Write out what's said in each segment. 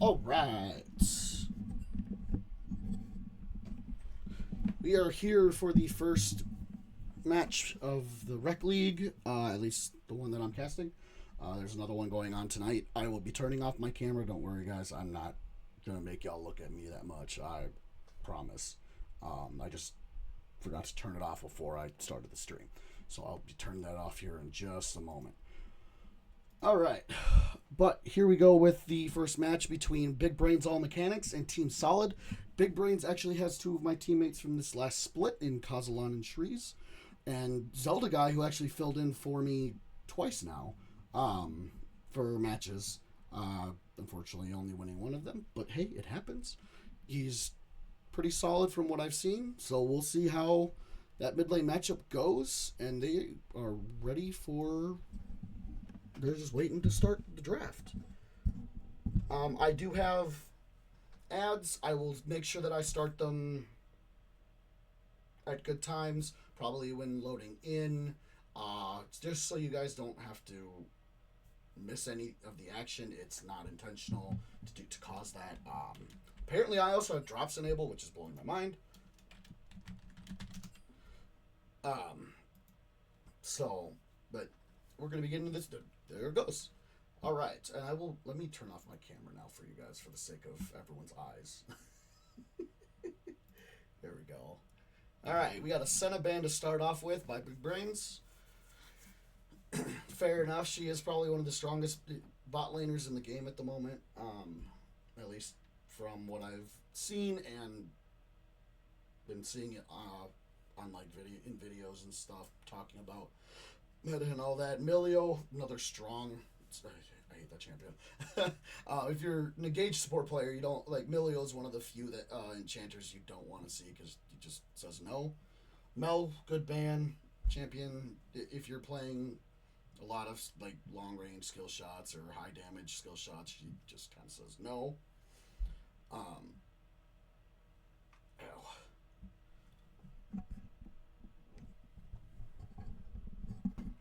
All right. We are here for the first match of the Rec League, at least the one that I'm casting. There's another one going on tonight. I will be turning off my camera. Don't worry, guys. I'm not going to make y'all look at me that much. I promise. I just forgot to turn it off before I started the stream. So I'll be turning that off here in just a moment. All right. But here we go with the first match between Big Brains All Mechanics and Team Solid. Big Brains actually has two of my teammates from this last split in Kazalan and Shrees. And Zelda Guy, who actually filled in for me twice now for matches. Unfortunately, only winning one of them. But hey, it happens. He's pretty solid from what I've seen. So we'll see how that mid lane matchup goes. And they are ready for... They're just waiting to start the draft. I do have ads. I will make sure that I start them at good times, probably when loading in, just so you guys don't have to miss any of the action. It's not intentional to cause that. Apparently, I also have drops enabled, which is blowing my mind. But we're going to be getting into this. There it goes. All right, and let me turn off my camera now for you guys for the sake of everyone's eyes. There we go. All right, we got a Senna band to start off with by Big Brains. Fair enough, she is probably one of the strongest bot laners in the game at the moment, at least from what I've seen and been seeing it on like videos and stuff talking about meta and all that. Milio, another strong. I hate that champion. If you're an engaged support player, you don't like Milio is one of the few that enchanters you don't want to see because he just says no. Mel, good ban champion. If you're playing a lot of like long range skill shots or high damage skill shots, he just kind of says no.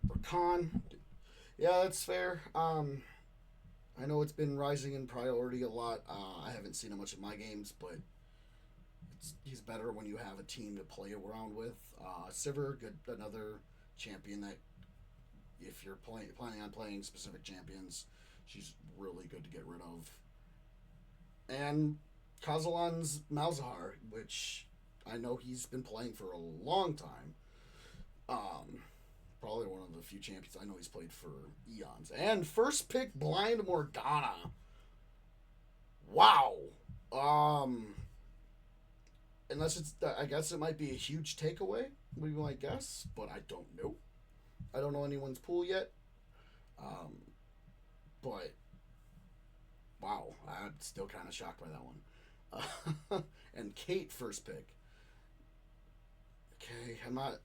Rakan, yeah, that's fair. I know it's been rising in priority a lot. I haven't seen it much in my games, but he's better when you have a team to play around with. Sivir, another champion that if you're planning on playing specific champions, she's really good to get rid of. And Kazalan's Malzahar, which I know he's been playing for a long time. Probably one of the few champions I know he's played for eons. And first pick, Blind Morgana. Wow. Unless it's, I guess it might be a huge takeaway, would be my guess, but I don't know. I don't know anyone's pool yet. But, wow, I'm still kind of shocked by that one. And Kate, first pick. Okay, I'm not...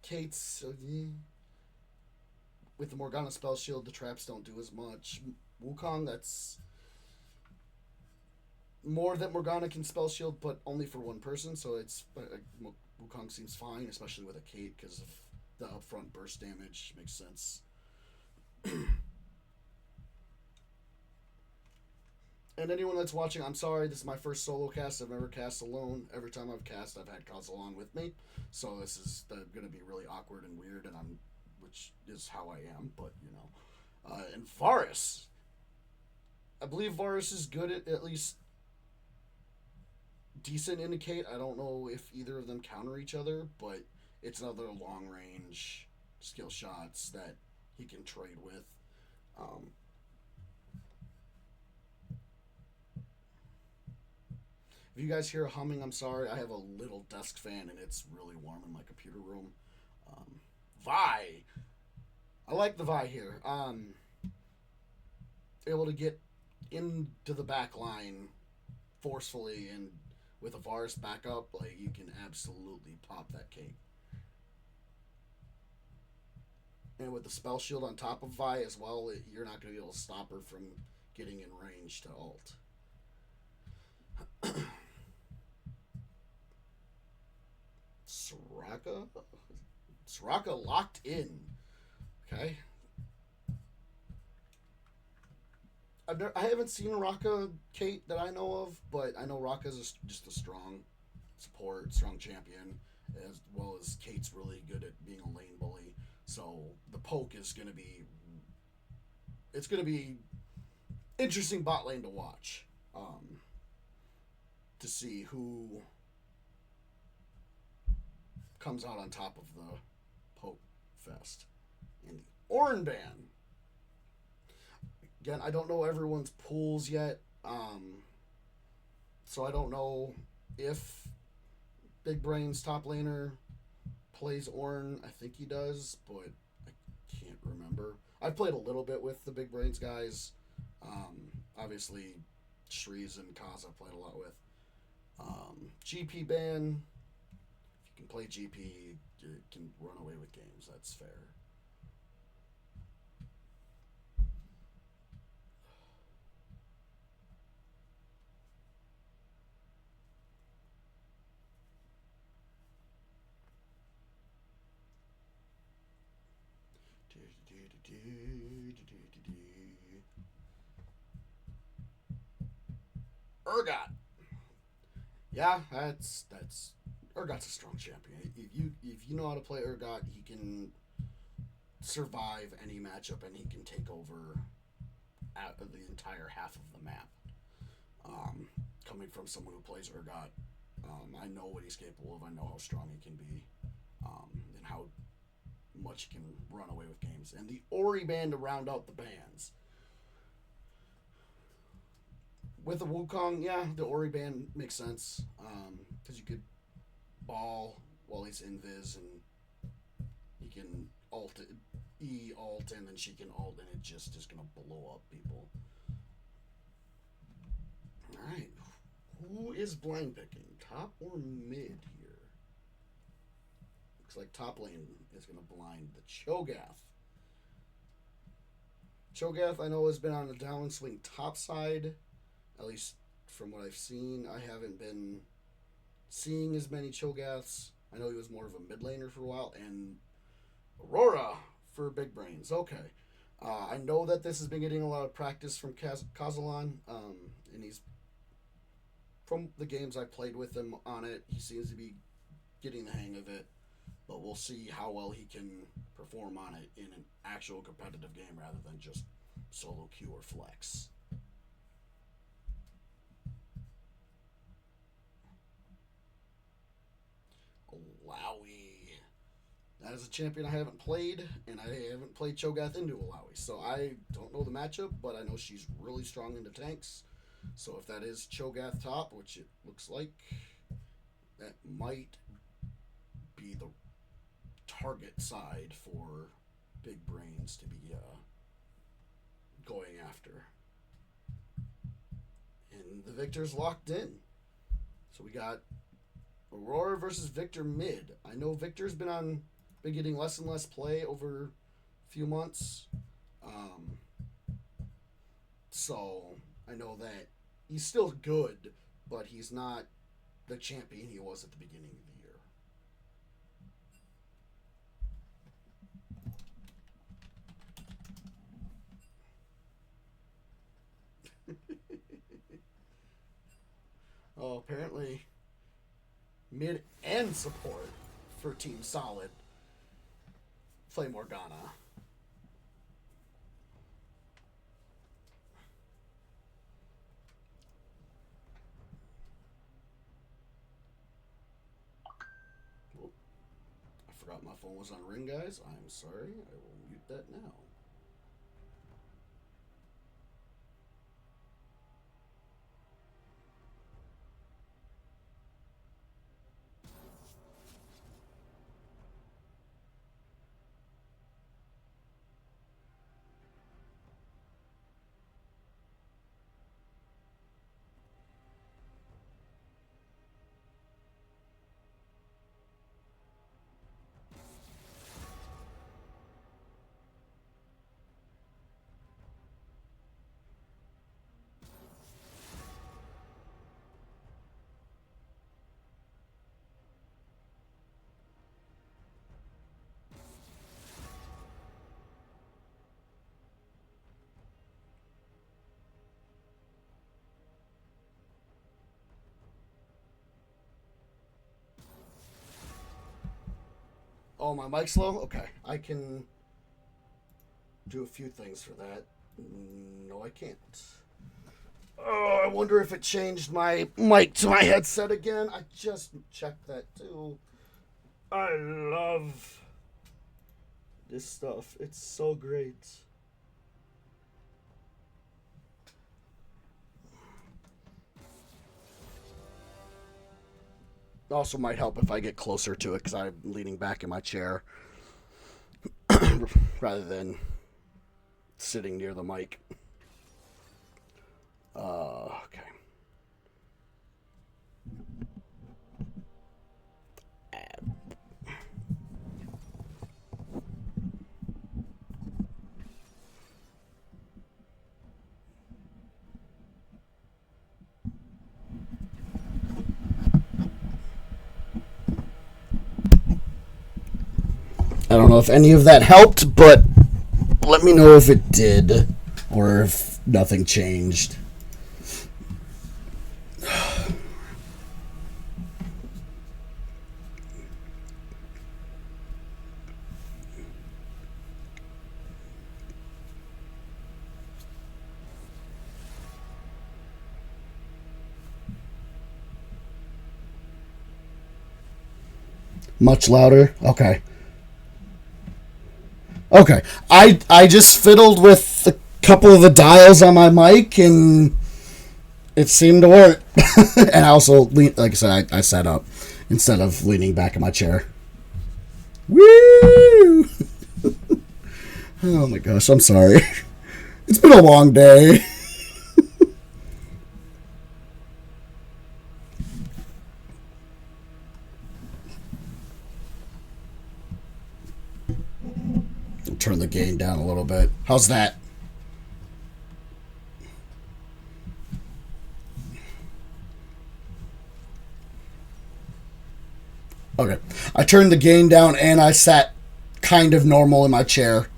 Kate's... with the Morgana spell shield, the traps don't do as much. Wukong, that's... more that Morgana can spell shield, but only for one person, so it's... Wukong seems fine, especially with a Kate, because of the upfront burst damage. Makes sense. And anyone that's watching, I'm sorry, this is my first solo cast. I've never cast alone. Every time I've cast, I've had Kaz along with me. So this is going to be really awkward and weird, and which is how I am, but, you know. And Varus. I believe Varus is good at least decent indicate. I don't know if either of them counter each other, but it's another long range skill shots that he can trade with. If you guys hear humming, I'm sorry. I have a little desk fan, and it's really warm in my computer room. Vi. I like the Vi here. Able to get into the back line forcefully, and with a Varus backup, like, you can absolutely pop that cake. And with the spell shield on top of Vi as well, you're not going to be able to stop her from getting in range to ult. Soraka locked in. Okay. I haven't seen Raka Kate that I know of, but I know Raka's just a strong support, strong champion, as well as Kate's really good at being a lane bully. So the poke is going to be, it's going to be interesting bot lane to watch, to see who comes out on top of the poke fest. And the Ornn ban. Again, I don't know everyone's pools yet, so I don't know if Big Brain's top laner plays Ornn. I think he does, but I can't remember. I've played a little bit with the Big Brains guys. Obviously, Shreeze and Kaz I've played a lot with. GP ban. If you can play GP, you can run away with games. That's fair. Urgot. Yeah, that's Urgot's a strong champion. If you know how to play Urgot, he can survive any matchup and he can take over the entire half of the map. Coming from someone who plays Urgot, I know what he's capable of. I know how strong he can be, and how much he can run away with games. And the Ori ban to round out the bans. With the Wukong, yeah, the Ori ban makes sense, because you could ball while he's invis, and he can alt and then she can alt, and it just is gonna blow up people. All right, who is blind picking, top or mid here? Looks like top lane is gonna blind the Cho'Gath. Cho'Gath, I know, has been on the downswing top side. At least from what I've seen, I haven't been seeing as many Cho'Gaths. I know he was more of a mid laner for a while. And Aurora for Big Brains. Okay. I know that this has been getting a lot of practice from Kazalan, and he's, from the games I played with him on it, he seems to be getting the hang of it. But we'll see how well he can perform on it in an actual competitive game rather than just solo queue or flex. Alawi. That is a champion I haven't played, and I haven't played Cho'Gath into Alawi, so I don't know the matchup, but I know she's really strong into tanks. So if that is Cho'Gath top, which it looks like, that might be the target side for Big Brains to be going after. And the Victor's locked in. So we got Aurora versus Victor mid. I know Victor's been getting less and less play over a few months. So I know that he's still good, but he's not the champion he was at the beginning of the year. Oh, apparently mid and support for Team Solid play Morgana. Oh, I forgot my phone was on ring, guys. I'm sorry. I will mute that now. Oh, my mic's low? Okay. I can do a few things for that. No, I can't. Oh, I wonder if it changed my mic to my headset again. I just checked that too. I love this stuff. It's so great. Also might help if I get closer to it because I'm leaning back in my chair rather than sitting near the mic. Okay. I don't know if any of that helped, but let me know if it did or if nothing changed. Much louder? Okay. Okay. I just fiddled with a couple of the dials on my mic and it seemed to work. And I also, like I said, I sat up instead of leaning back in my chair. Woo! Oh my gosh, I'm sorry. It's been a long day. Turn the gain down a little bit. How's that? Okay. I turned the gain down and I sat kind of normal in my chair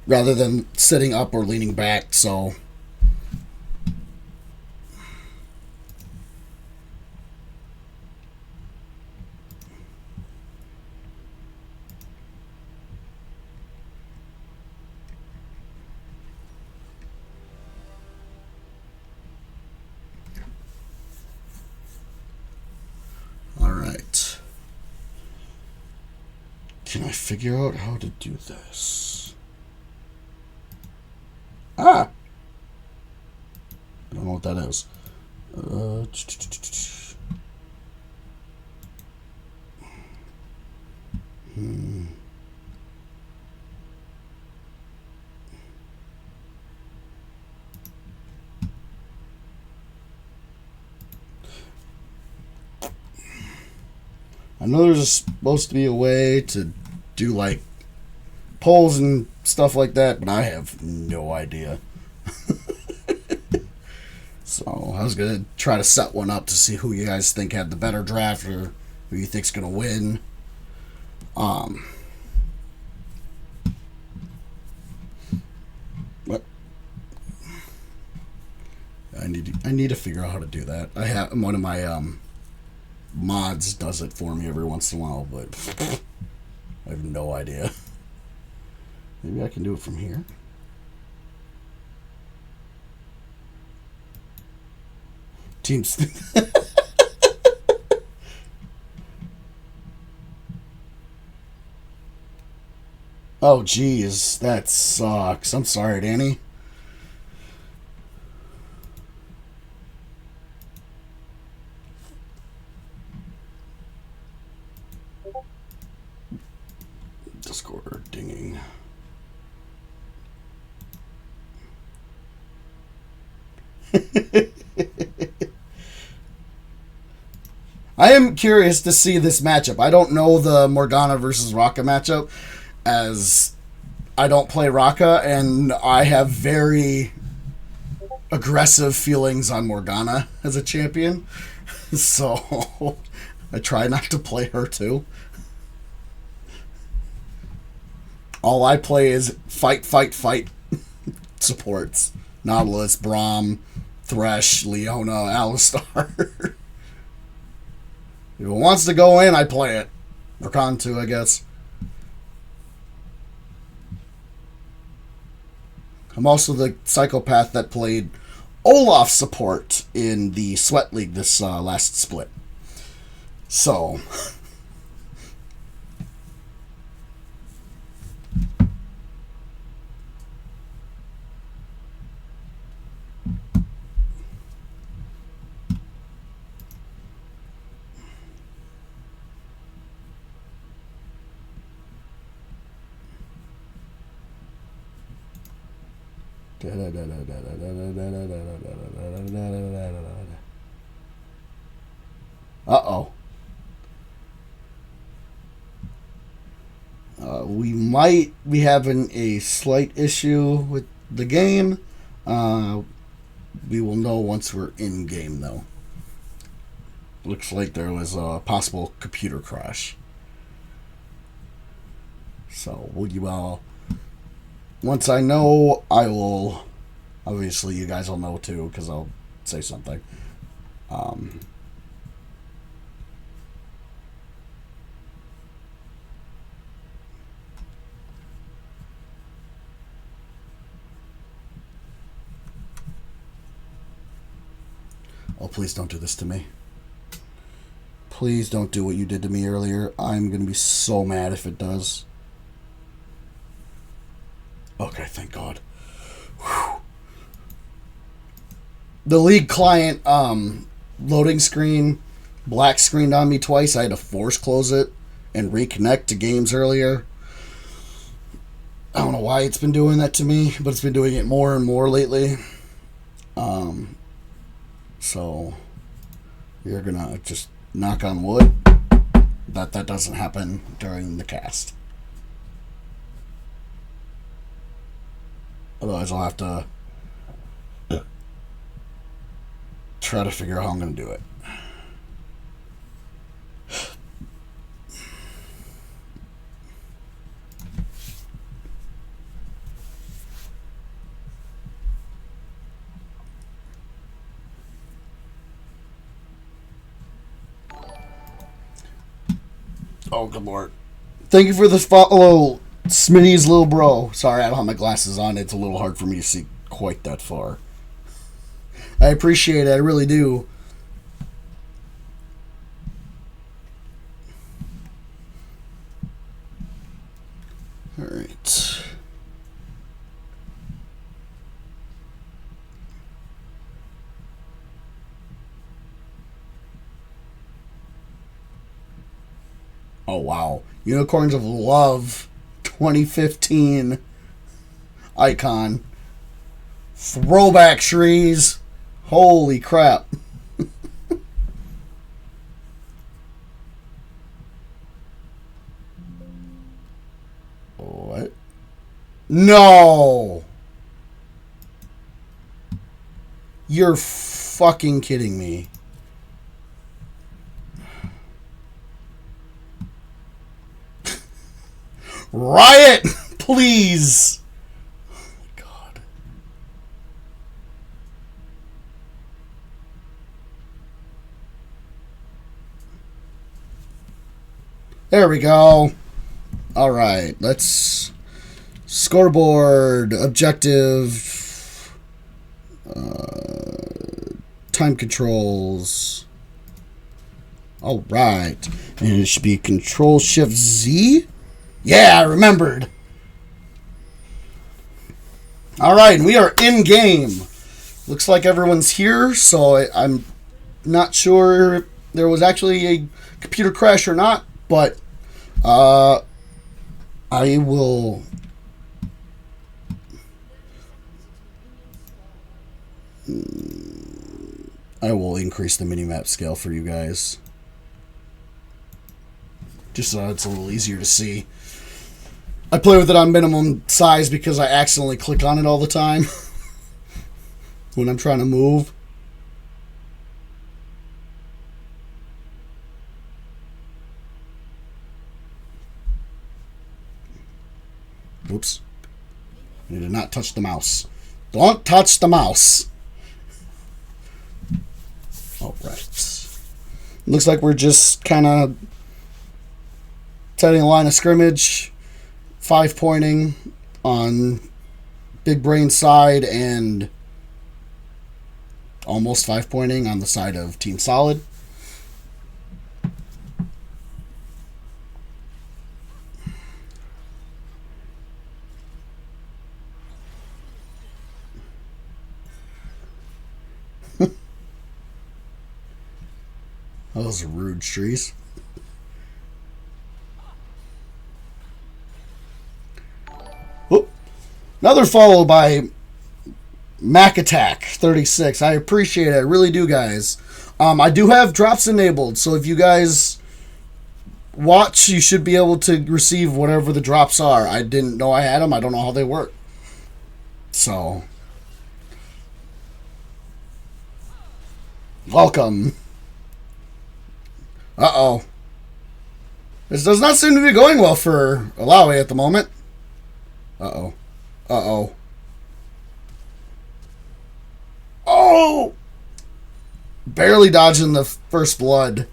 rather than sitting up or leaning back, so alright. Can I figure out how to do this? Ah! I don't know what that is. I know there's supposed to be a way to do like polls and stuff like that, but I have no idea. So I was gonna try to set one up to see who you guys think had the better draft or who you think's gonna win. What? I need to figure out how to do that. I have one of my mods does it for me every once in a while, but I have no idea. Maybe I can do it from here. Teams. Oh, geez. That sucks. I'm sorry, Danny. Discord dinging. I am curious to see this matchup. I don't know the Morgana versus Raka matchup, as I don't play Raka, and I have very aggressive feelings on Morgana as a champion. So I try not to play her too. All I play is fight supports. Nautilus, Braum, Thresh, Leona, Alistar. If it wants to go in, I play it. Or Con 2, I guess. I'm also the psychopath that played Olaf support in the Sweat League this last split. So... Uh-oh. We might be having a slight issue with the game. We will know once we're in game, though. Looks like there was a possible computer crash. So, once I know, I will... Obviously, you guys will know, too, because I'll say something. Oh, please don't do this to me. Please don't do what you did to me earlier. I'm going to be so mad if it does. Okay, thank God. Whew. The League client loading screen black screened on me twice. I had to force close it and reconnect to games earlier. I don't know why it's been doing that to me, but it's been doing it more and more lately. So you're gonna just knock on wood that doesn't happen during the cast. Otherwise, I'll have to try to figure out how I'm gonna do it. Oh, good lord. Thank you for this follow, Smitty's little bro. Sorry, I don't have my glasses on. It's a little hard for me to see quite that far. I appreciate it. I really do. All right. Oh, wow. Unicorns of Love 2015 icon. Throwback trees. Holy crap. What? No! You're fucking kidding me. Riot! Please! Oh my God. There we go. Alright, let's... Scoreboard, objective, time controls. Alright. And it should be Control-Shift-Z? Yeah, I remembered. Alright, and we are in game. Looks like everyone's here, so I'm not sure if there was actually a computer crash or not, but I will... increase the minimap scale for you guys. Just so it's a little easier to see. I play with it on minimum size because I accidentally click on it all the time when I'm trying to move. Oops. I did not touch the mouse. Don't touch the mouse. All right. Looks like we're just kind of setting a line of scrimmage, 5 pointing on Big Brain side, and almost 5 pointing on the side of Team Solid. Those are rude trees. Whoop. Another follow by Mac Attack 36. I appreciate it. I really do, guys. I do have drops enabled, so if you guys watch, you should be able to receive whatever the drops are. I didn't know I had them. I don't know how they work. So, welcome. Uh-oh. This does not seem to be going well for Alawi at the moment. Uh-oh. Uh-oh. Oh! Barely dodging the first blood.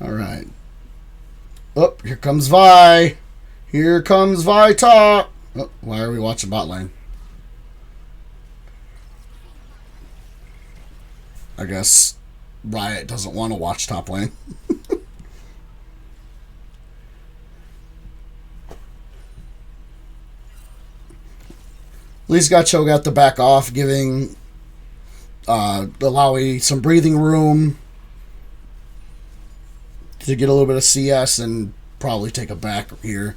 All right. Oh, here comes Vi. Here comes Vi top. Oh, why are we watching bot lane? I guess Riot doesn't want to watch top lane. At least got Cho'Gath to back off, giving Alawi some breathing room to get a little bit of CS and probably take a back here.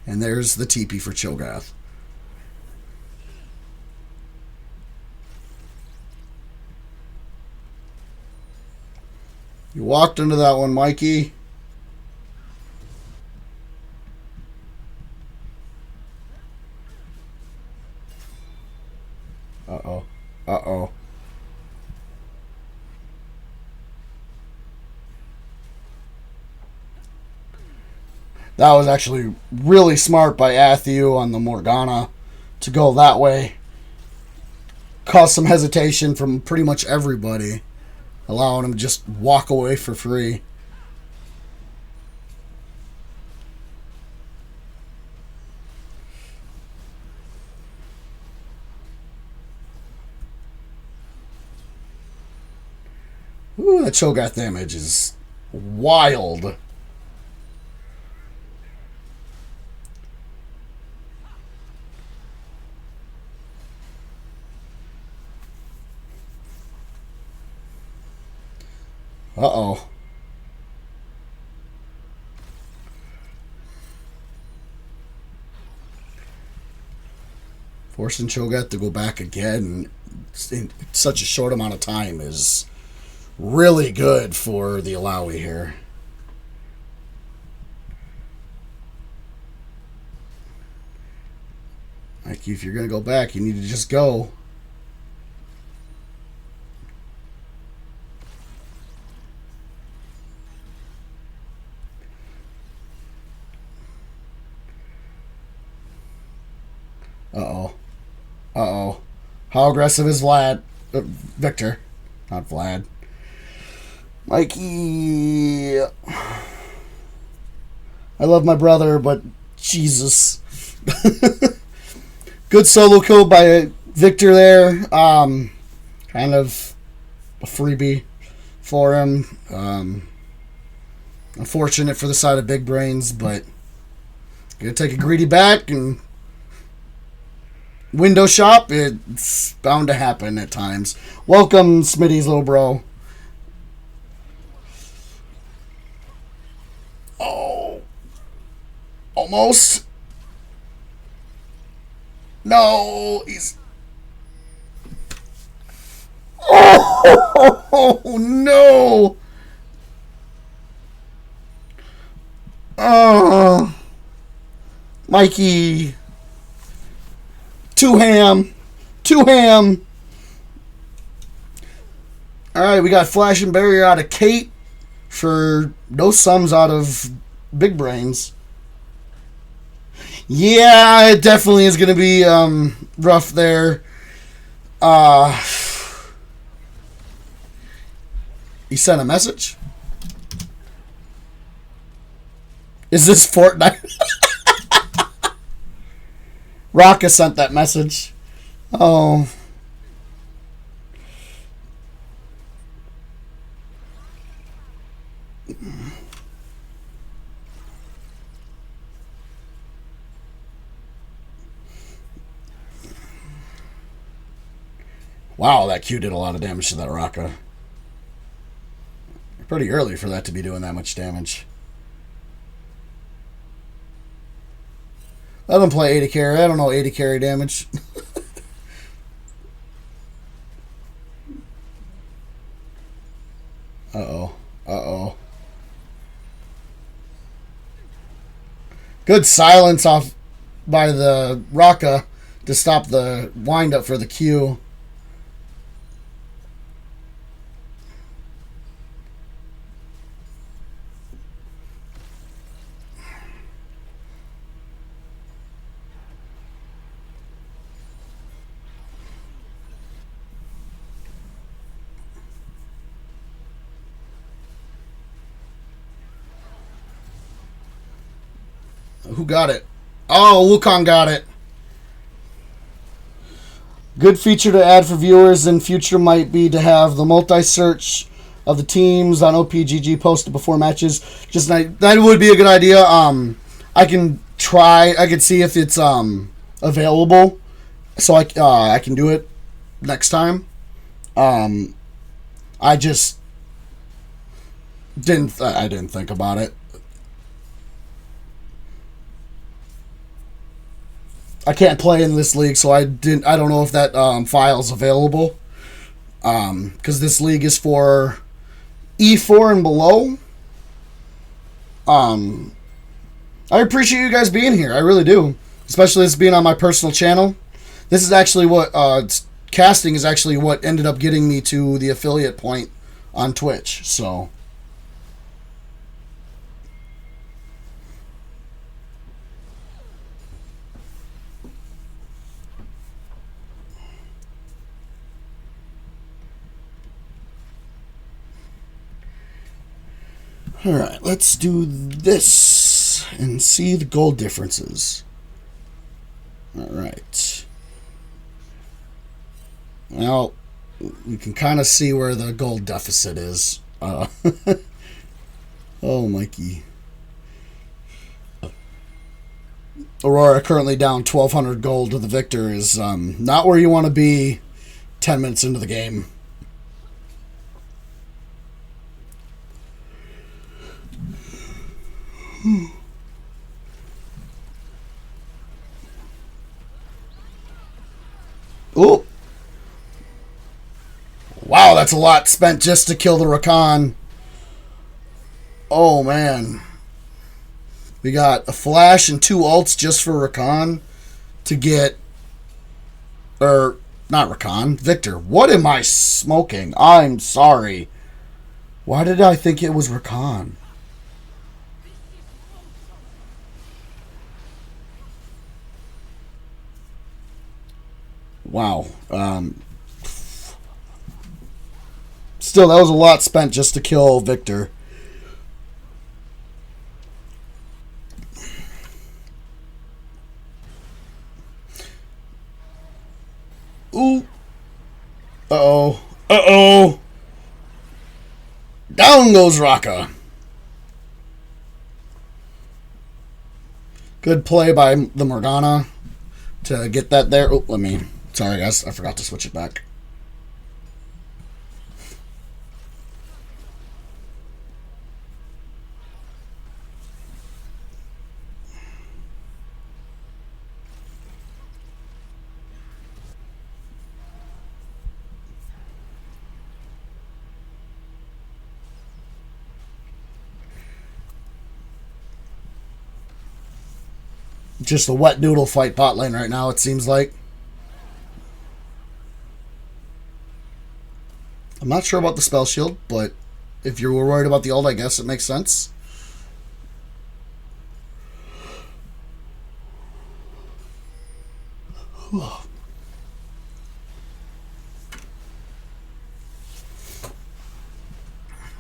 And there's the TP for Cho'Gath. You walked into that one, Mikey. Uh-oh. Uh-oh. That was actually really smart by Athiu on the Morgana to go that way. Caused some hesitation from pretty much everybody, allowing him to just walk away for free. Ooh, that Cho'Gath damage is wild. Uh-oh. Forcing Cho'Gath to go back again in such a short amount of time is really good for the Alawi here. Like, if you're going to go back, you need to just go. Uh-oh. Uh-oh. How aggressive is Vlad? Victor. Not Vlad. Mikey. I love my brother, but Jesus. Good solo kill by Victor there. Kind of a freebie for him. Unfortunate for the side of Big Brains, but gonna take a greedy back and window shop. It's bound to happen at times. Welcome, Smitty's little bro. Oh. Almost. No. He's... Oh, no. Oh. Mikey. Two ham. Alright, we got Flash and Barrier out of Kate for no sums out of Big Brains. Yeah, it definitely is going to be rough there. Uh, he sent a message? Is this Fortnite? Rocka sent that message. Oh. Wow, that Q did a lot of damage to that Rocka. Pretty early for that to be doing that much damage. I don't play 80 carry. I don't know 80 carry damage. Uh-oh. Uh-oh. Good silence off by the Rocka to stop the wind-up for the Q. Who got it? Oh, Wukong got it. Good feature to add for viewers in future might be to have the multi-search of the teams on OPGG posted before matches. Just that would be a good idea. I can try. I can see if it's available, so I can do it next time. I just didn't. I didn't think about it. I can't play in this league, so I didn't. I don't know if that file's available. Because this league is for E4 and below. I appreciate you guys being here. I really do, especially this being on my personal channel. This is actually what casting is actually what ended up getting me to the affiliate point on Twitch. So. Alright, let's do this and see the gold differences. Alright. Well, you can kind of see where the gold deficit is. Oh, Mikey. Aurora currently down 1,200 gold to the victor is not where you want to be 10 minutes into the game. Ooh. Wow, that's a lot spent just to kill the Rakan. Oh, man. We got a flash and 2 ults just for Rakan to get... Or, not Rakan, Victor. What am I smoking? I'm sorry. Why did I think it was Rakan? Wow. Still, that was a lot spent just to kill Victor. Ooh. Uh-oh. Uh-oh. Down goes Rocka. Good play by the Morgana to get that there. Oh, let me... Sorry, guys. I forgot to switch it back. Just a wet noodle fight bot lane right now, it seems like. I'm not sure about the spell shield, but if you were worried about the ult, I guess it makes sense.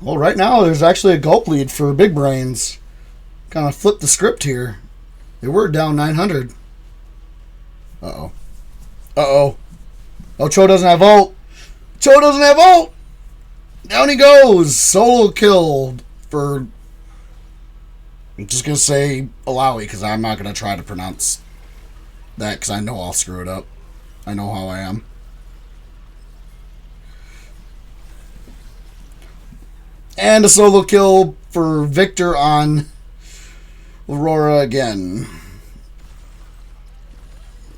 Well, right now there's actually a gulp lead for Big Brains. Kind of flipped the script here. They were down 900. Uh-oh. Uh-oh. Oh, Cho doesn't have ult. Cho doesn't have ult. Down he goes. Solo kill for... I'm just going to say Alawi because I'm not going to try to pronounce that because I know I'll screw it up. I know how I am. And a solo kill for Victor on Aurora again.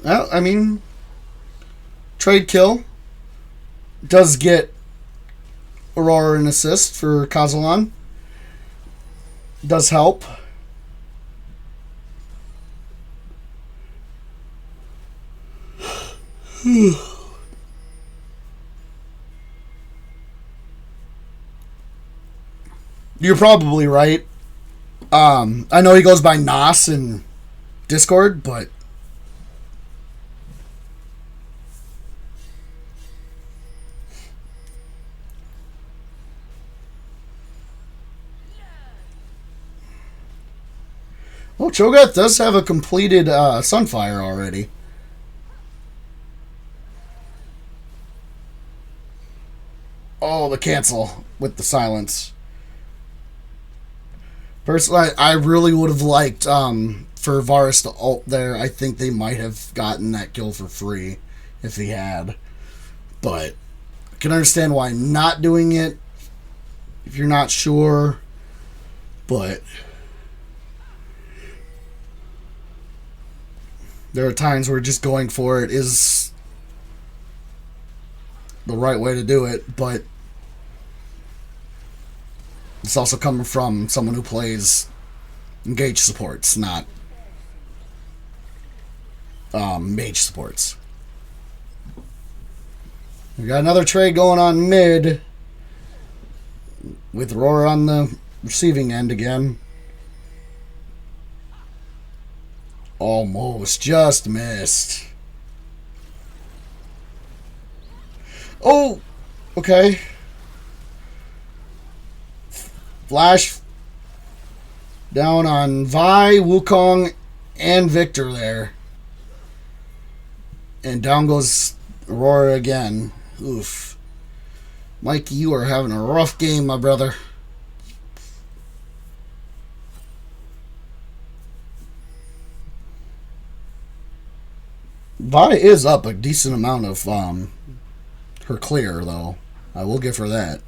Well, I mean, trade kill does get Aurora an assist for Kazalan. Does help. You're probably right. I know he goes by Nas in Discord, but well, Cho'Gath does have a completed Sunfire already. Oh, the cancel with the silence. Personally, I really would have liked for Varus to ult there. I think they might have gotten that kill for free if he had. But I can understand why not doing it if you're not sure. But there are times where just going for it is the right way to do it. But it's also coming from someone who plays engage supports, not mage supports. We got another trade going on mid with Aurora on the receiving end again. Almost just missed. Oh, okay. Flash down on Vi, Wukong, and Victor there. And down goes Aurora again. Oof. Mikey, you are having a rough game, my brother. Vi is up a decent amount of her clear, though. I will give her that.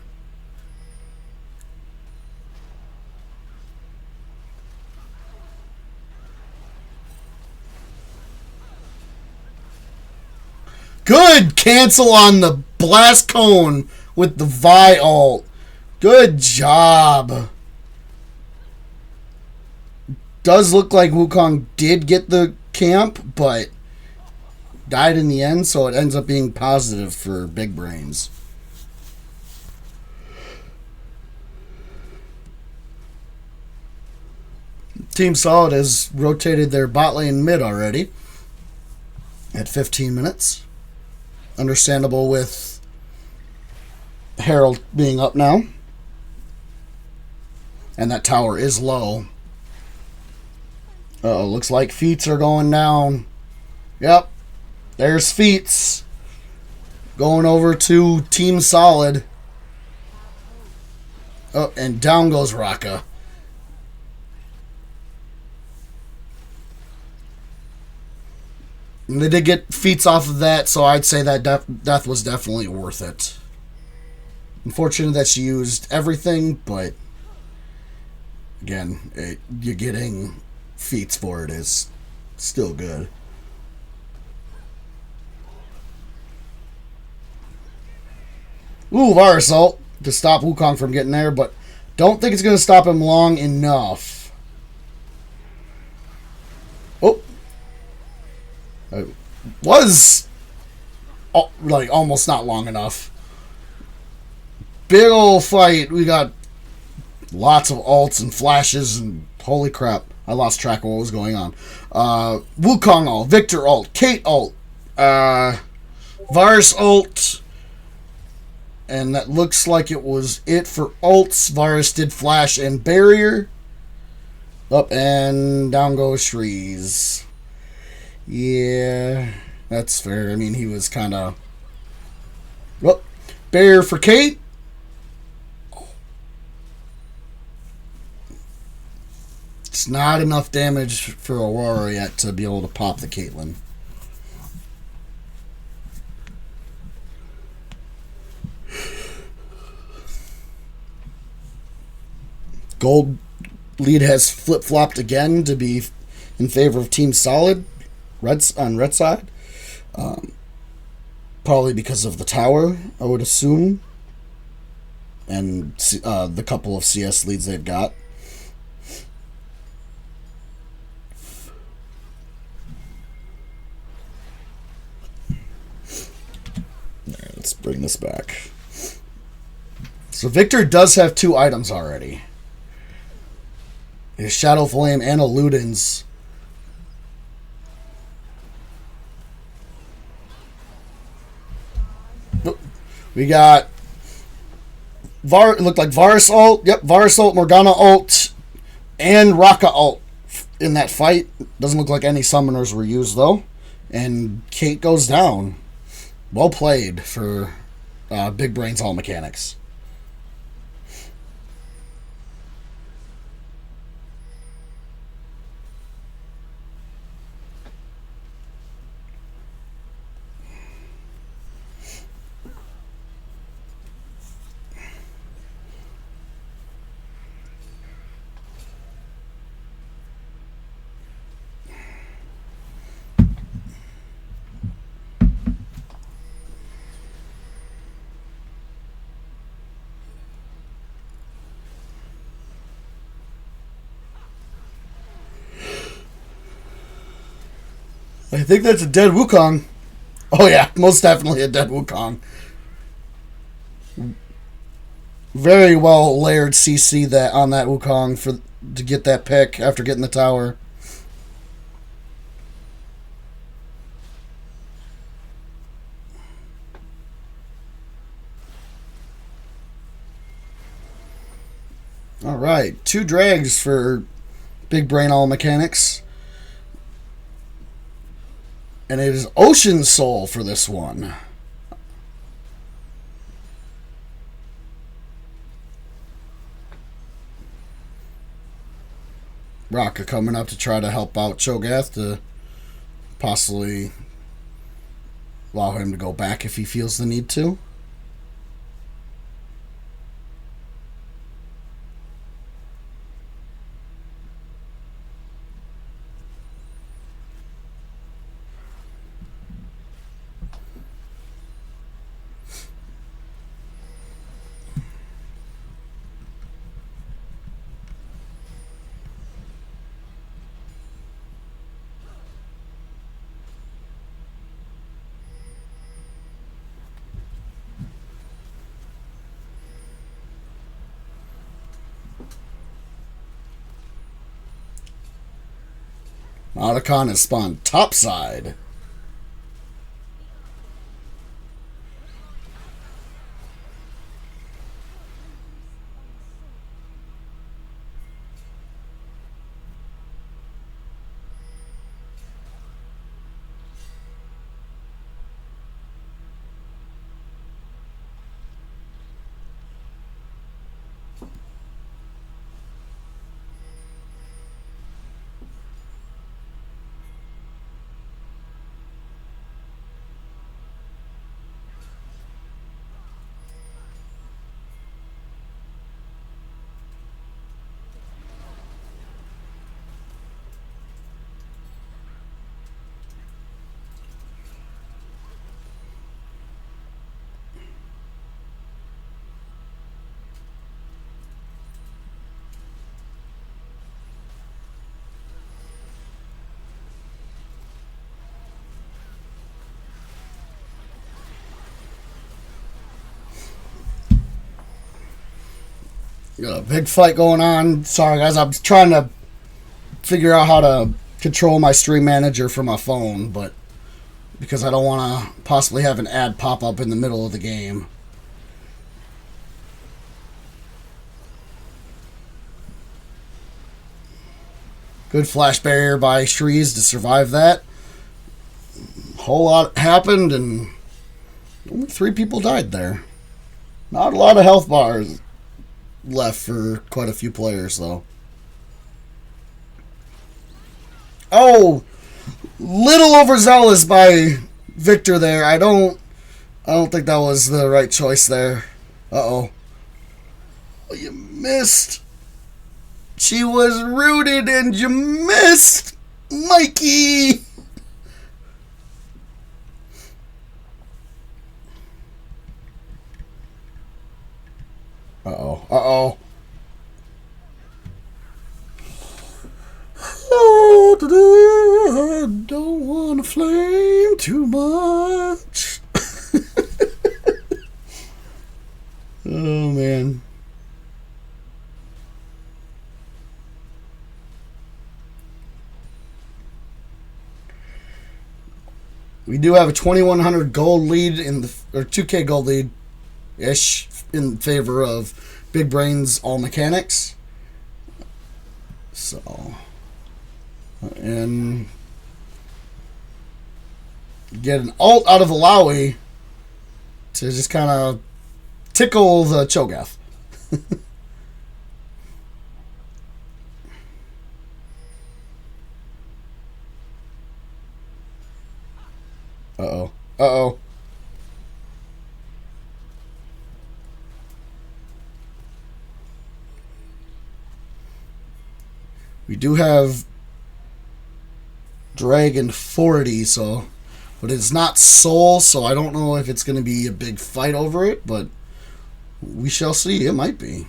Good cancel on the blast cone with the Vi ult. Good job. Does look like Wukong did get the camp, but died in the end, so it ends up being positive for Big Brains. Team Solid has rotated their bot lane mid already at 15 minutes. Understandable with Herald being up now. And that tower is low. Uh-oh, looks like feats are going down. Yep. There's feats. Going over to Team Solid. Oh, and down goes Raka. And they did get feats off of that, so I'd say that death was definitely worth it. Unfortunate that she used everything, but again, you're getting feats for it is still good. Ooh, Varus ult to stop Wukong from getting there, but don't think it's going to stop him long enough. Oh. It was like almost not long enough. Big old fight. We got lots of ults and flashes and holy crap. I lost track of what was going on. Wukong ult, Victor ult, Kate ult, Varus ult, and that looks like it was it for ults. Varus did flash and barrier. Up and down goes Shreeze. Yeah, that's fair. I mean, he was kind of... Well, barrier for Kate. It's not enough damage for Aurora yet to be able to pop the Caitlyn. Gold lead has flip-flopped again to be in favor of Team Solid on red side. Probably because of the tower, I would assume. And the couple of CS leads they've got. Alright, let's bring this back. So Victor does have 2 items already. His Shadow Flame and a Ludens. We got it looked like Varus ult. Yep, Varus ult, Morgana ult, and Raka ult in that fight. Doesn't look like any summoners were used though. And Kate goes down. Well played for Big Brains All Mechanics. I think that's a dead Wukong. Oh yeah, most definitely a dead Wukong. Very well layered CC that on that Wukong to get that pick after getting the tower. All right, 2 drags for Big Brain All Mechanics. And it is Ocean Soul for this one. Raka coming up to try to help out Cho'Gath to possibly allow him to go back if he feels the need to. Otacon has spawned topside. Got a big fight going on. Sorry, guys. I'm trying to figure out how to control my stream manager from my phone, but because I don't want to possibly have an ad pop up in the middle of the game. Good flash barrier by Shrees to survive that. Whole lot happened and only 3 people died there. Not a lot of health bars left for quite a few players though. Oh, little overzealous by Victor there. I don't think that was the right choice there. Uh-oh. Oh, you missed. She was rooted and you missed. Mikey. Uh-oh. Uh-oh. Oh, I don't want to flame too much. Oh, man. We do have a 2,100 gold lead or 2K gold lead ish in favor of Big Brains All Mechanics. So, and get an ult out of Alawi to just kind of tickle the Cho'Gath. Uh-oh. Uh-oh. We do have Dragon 40, so... But it's not Soul, so I don't know if it's going to be a big fight over it, but we shall see. It might be.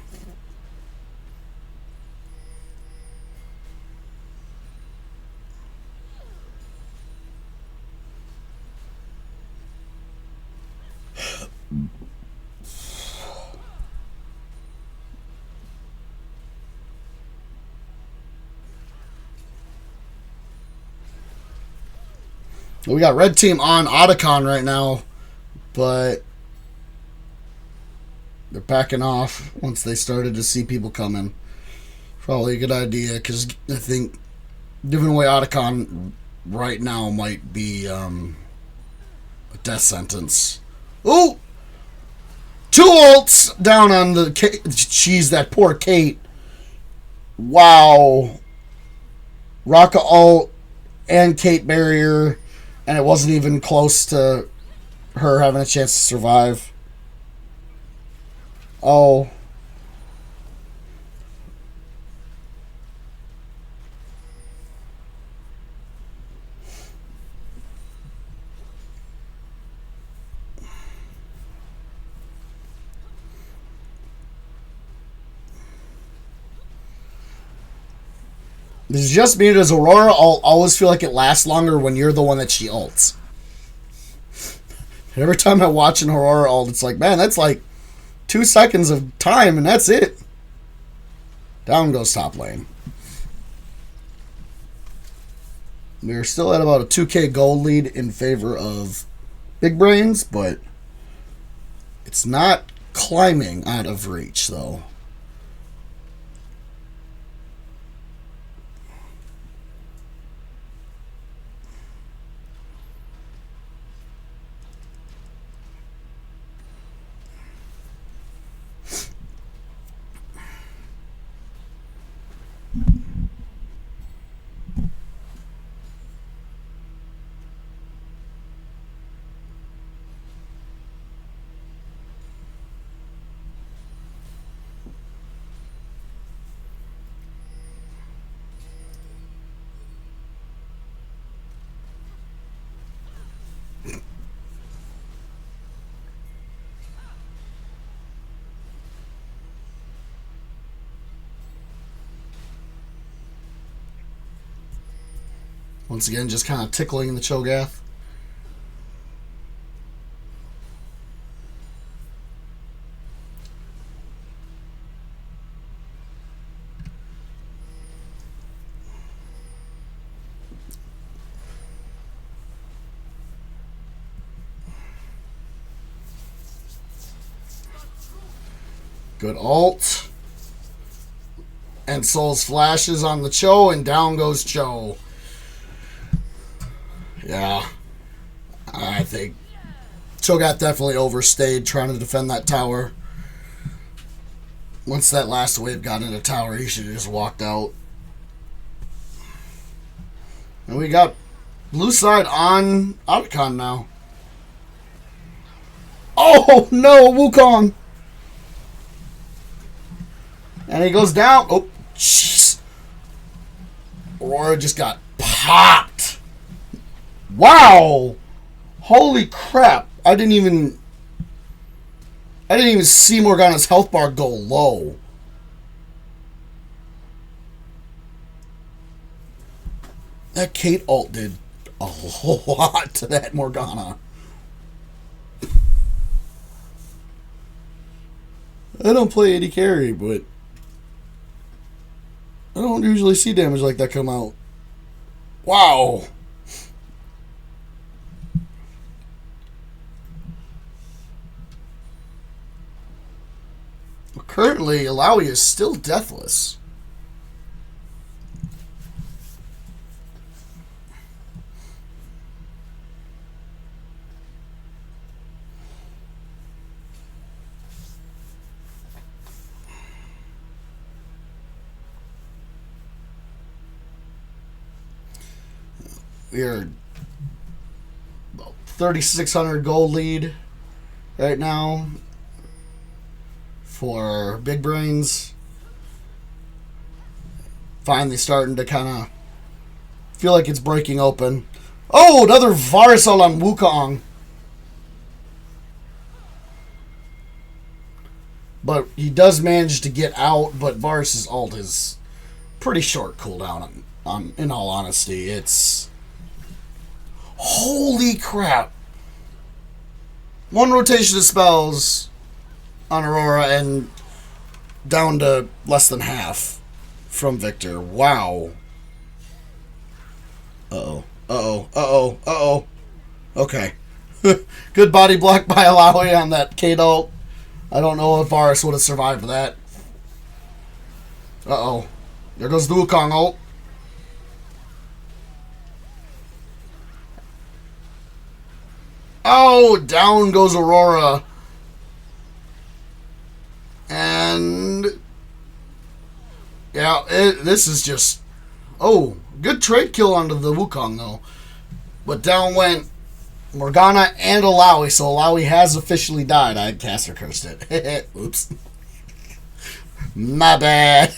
We got red team on Otacon right now, but they're backing off once they started to see people coming. Probably a good idea, because I think giving away Otacon right now might be a death sentence. Ooh! 2 ults down on the Kate. Jeez, that poor Kate. Wow. Raka ult and Kate barrier, and it wasn't even close to her having a chance to survive. Oh. This is just me. As Aurora, I'll always feel like it lasts longer when you're the one that she ults. Every time I watch an Aurora ult, it's like, man, that's like 2 seconds of time, and that's it. Down goes top lane. We're still at about a 2K gold lead in favor of Big Brains, but it's not climbing out of reach, though. Once again, just kind of tickling the Cho'Gath. Good ult. And Soul's flashes on the Cho, and down goes Cho. Yeah. I think Cho'Gath definitely overstayed trying to defend that tower. Once that last wave got into tower, he should have just walked out. And we got blue side on Otacon now. Oh, no, Wukong. And he goes down. Oh, jeez. Aurora just got popped. Wow. Holy crap. I didn't even see Morgana's health bar go low. That Kate ult did a whole lot to that Morgana. I don't play AD carry, but I don't usually see damage like that come out. Wow. Currently, Alawi is still deathless. We are about 3,600 gold lead right now for Big Brains. Finally starting to kind of feel like it's breaking open. Oh, another Varsal on Wukong. But he does manage to get out, but Varus' ult is pretty short cooldown on in all honesty. It's holy crap. One rotation of spells on Aurora and down to less than half from Victor. Wow. Uh-oh. Uh-oh. Uh-oh. Uh-oh. Okay. Good body block by Alawi on that Kate ult. I don't know if Varus would have survived that. Uh-oh. There goes the Wukong ult. Oh, down goes Aurora. And yeah, this is just... Oh, good trade kill onto the Wukong, though. But down went Morgana and Alawi, so Alawi has officially died. I caster cursed it. Oops. My bad.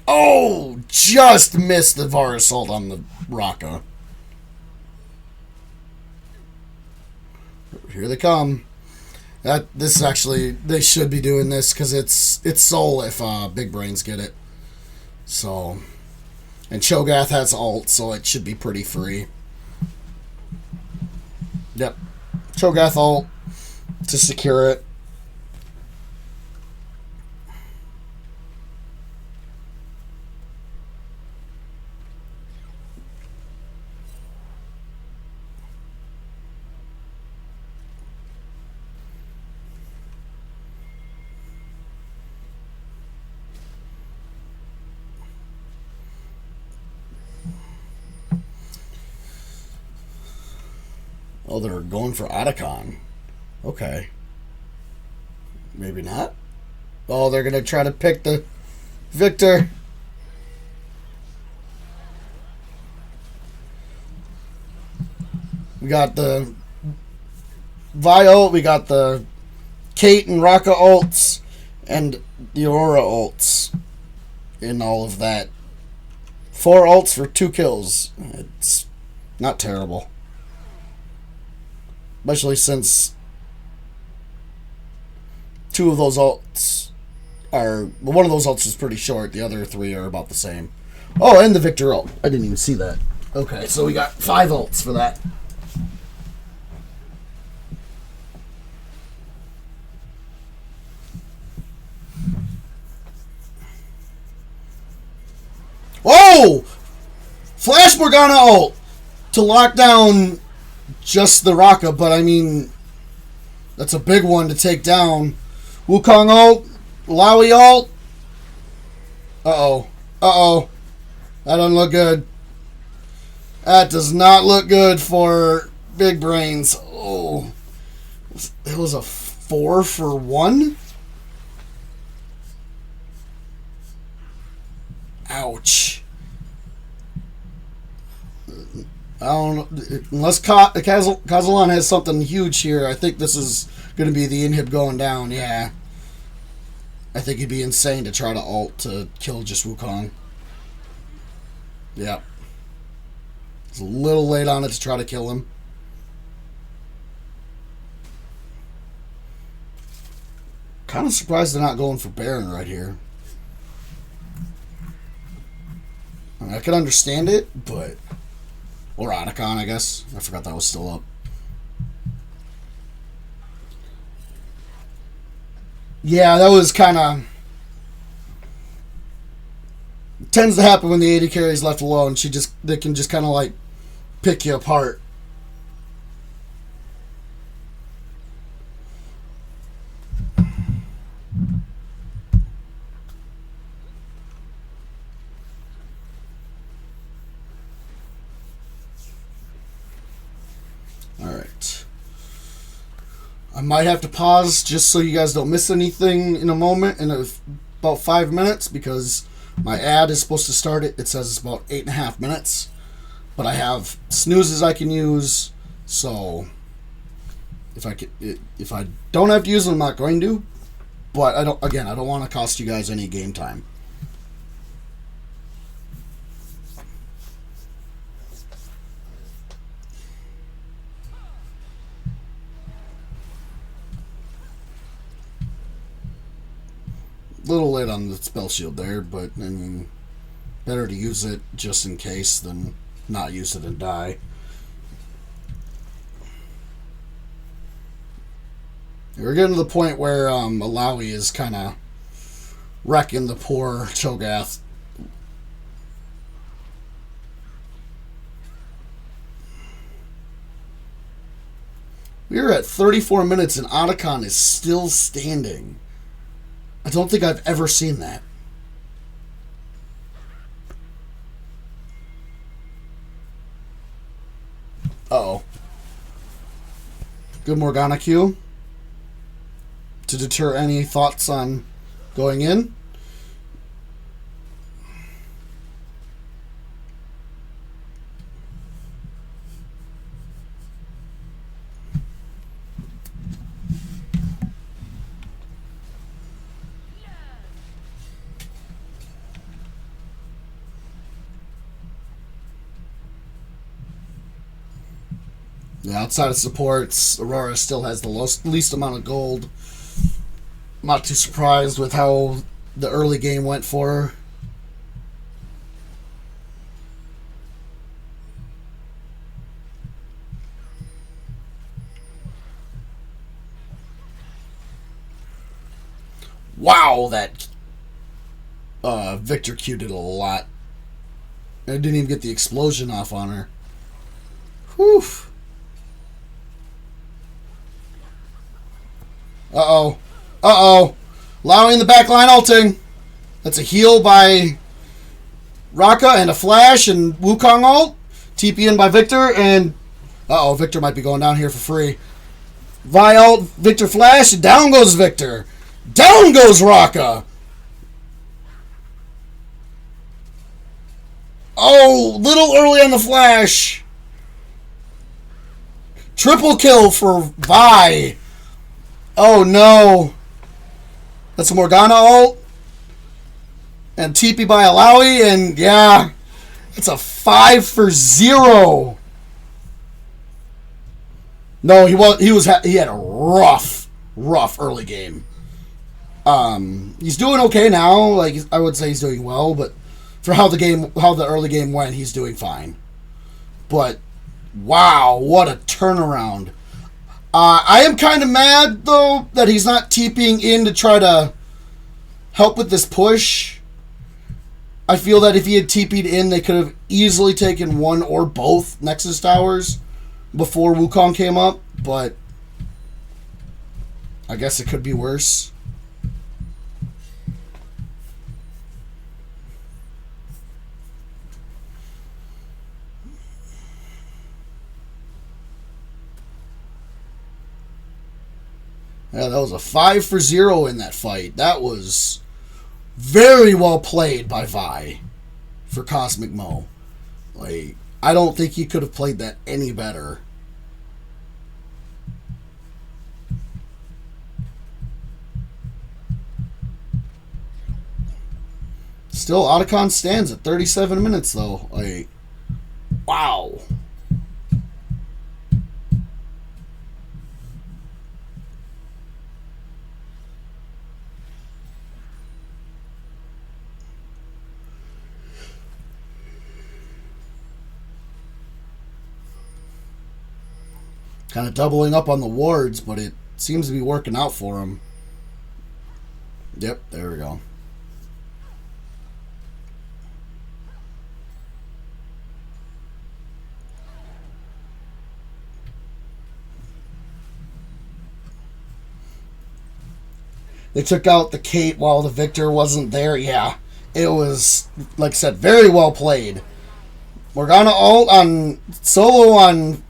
Oh, just missed the Varus ult on the Raka. Here they come. This is actually, they should be doing this because it's Soul if Big Brains get it. So, and Cho'Gath has ult, so it should be pretty free. Yep, Cho'Gath ult to secure it. Oh, they're going for Otacon. Okay. Maybe not. Oh, they're going to try to pick the Victor. We got the Vi ult, we got the Kate and Raka ults, and the Aurora ults in all of that. 4 ults for 2 kills. It's not terrible. Especially since 2 of those ults are... Well, one of those ults is pretty short. The other 3 are about the same. Oh, and the Victor ult. I didn't even see that. Okay, so we got 5 ults for that. Oh! Flash Morgana ult to lock down just the Raka, but I mean, that's a big one to take down. Wukong ult, Lowy ult. Uh-oh. Uh-oh. That doesn't look good. That does not look good for Big Brains. Oh. It was a 4-for-1? Ouch. I don't know. Unless Kazalan has something huge here, I think this is going to be the inhib going down. Yeah. I think it'd be insane to try to ult to kill just Wukong. Yep. It's a little late on it to try to kill him. Kind of surprised they're not going for Baron right here. I mean, I could understand it, but... Or Otacon, I guess. I forgot that was still up. Yeah, that was kind of... Tends to happen when the AD carry is left alone. They can just kind of like pick you apart. Alright. I might have to pause just so you guys don't miss anything in a moment, in about 5 minutes, because my ad is supposed to start it says it's about 8.5 minutes. But I have snoozes I can use, so if I don't have to use them, I'm not going to. But I don't want to cost you guys any game time. Little late on the spell shield there, but I mean, better to use it just in case than not use it and die. We're getting to the point where Malawi is kind of wrecking the poor Cho'Gath. We're at 34 minutes and Otacon is still standing. I don't think I've ever seen that. Uh-oh. Good Morgana Q. To deter any thoughts on going in. Yeah, outside of supports, Aurora still has the least amount of gold. I'm not too surprised with how the early game went for her. Wow, that Victor Q did a lot. I didn't even get the explosion off on her. Whew. Uh-oh. Uh-oh. Allowing the backline ulting. That's a heal by Raka and a flash and Wukong ult. TP in by Victor and... Uh-oh, Victor might be going down here for free. Vi ult, Victor flash, and down goes Victor. Down goes Raka. Oh, little early on the flash. Triple kill for Vi. Oh no. That's a Morgana ult. And TP by Alawi, and yeah. It's a 5-for-0. No, he had a rough early game. He's doing okay now. Like, I would say he's doing well, but for how the early game went, he's doing fine. But wow, what a turnaround. I am kind of mad, though, that he's not TPing in to try to help with this push. I feel that if he had TP'd in, they could have easily taken one or both Nexus Towers before Wukong came up, but I guess it could be worse. Yeah, that was a 5-for-0 in that fight. That was very well played by Vi for Cosmic Mo. Like, I don't think he could have played that any better. Still, Otacon stands at 37 minutes, though. Like, wow. Kind of doubling up on the wards, but it seems to be working out for him. Yep, there we go. They took out the Kate while the Victor wasn't there. Yeah, it was, like I said, very well played. Morgana ult on solo on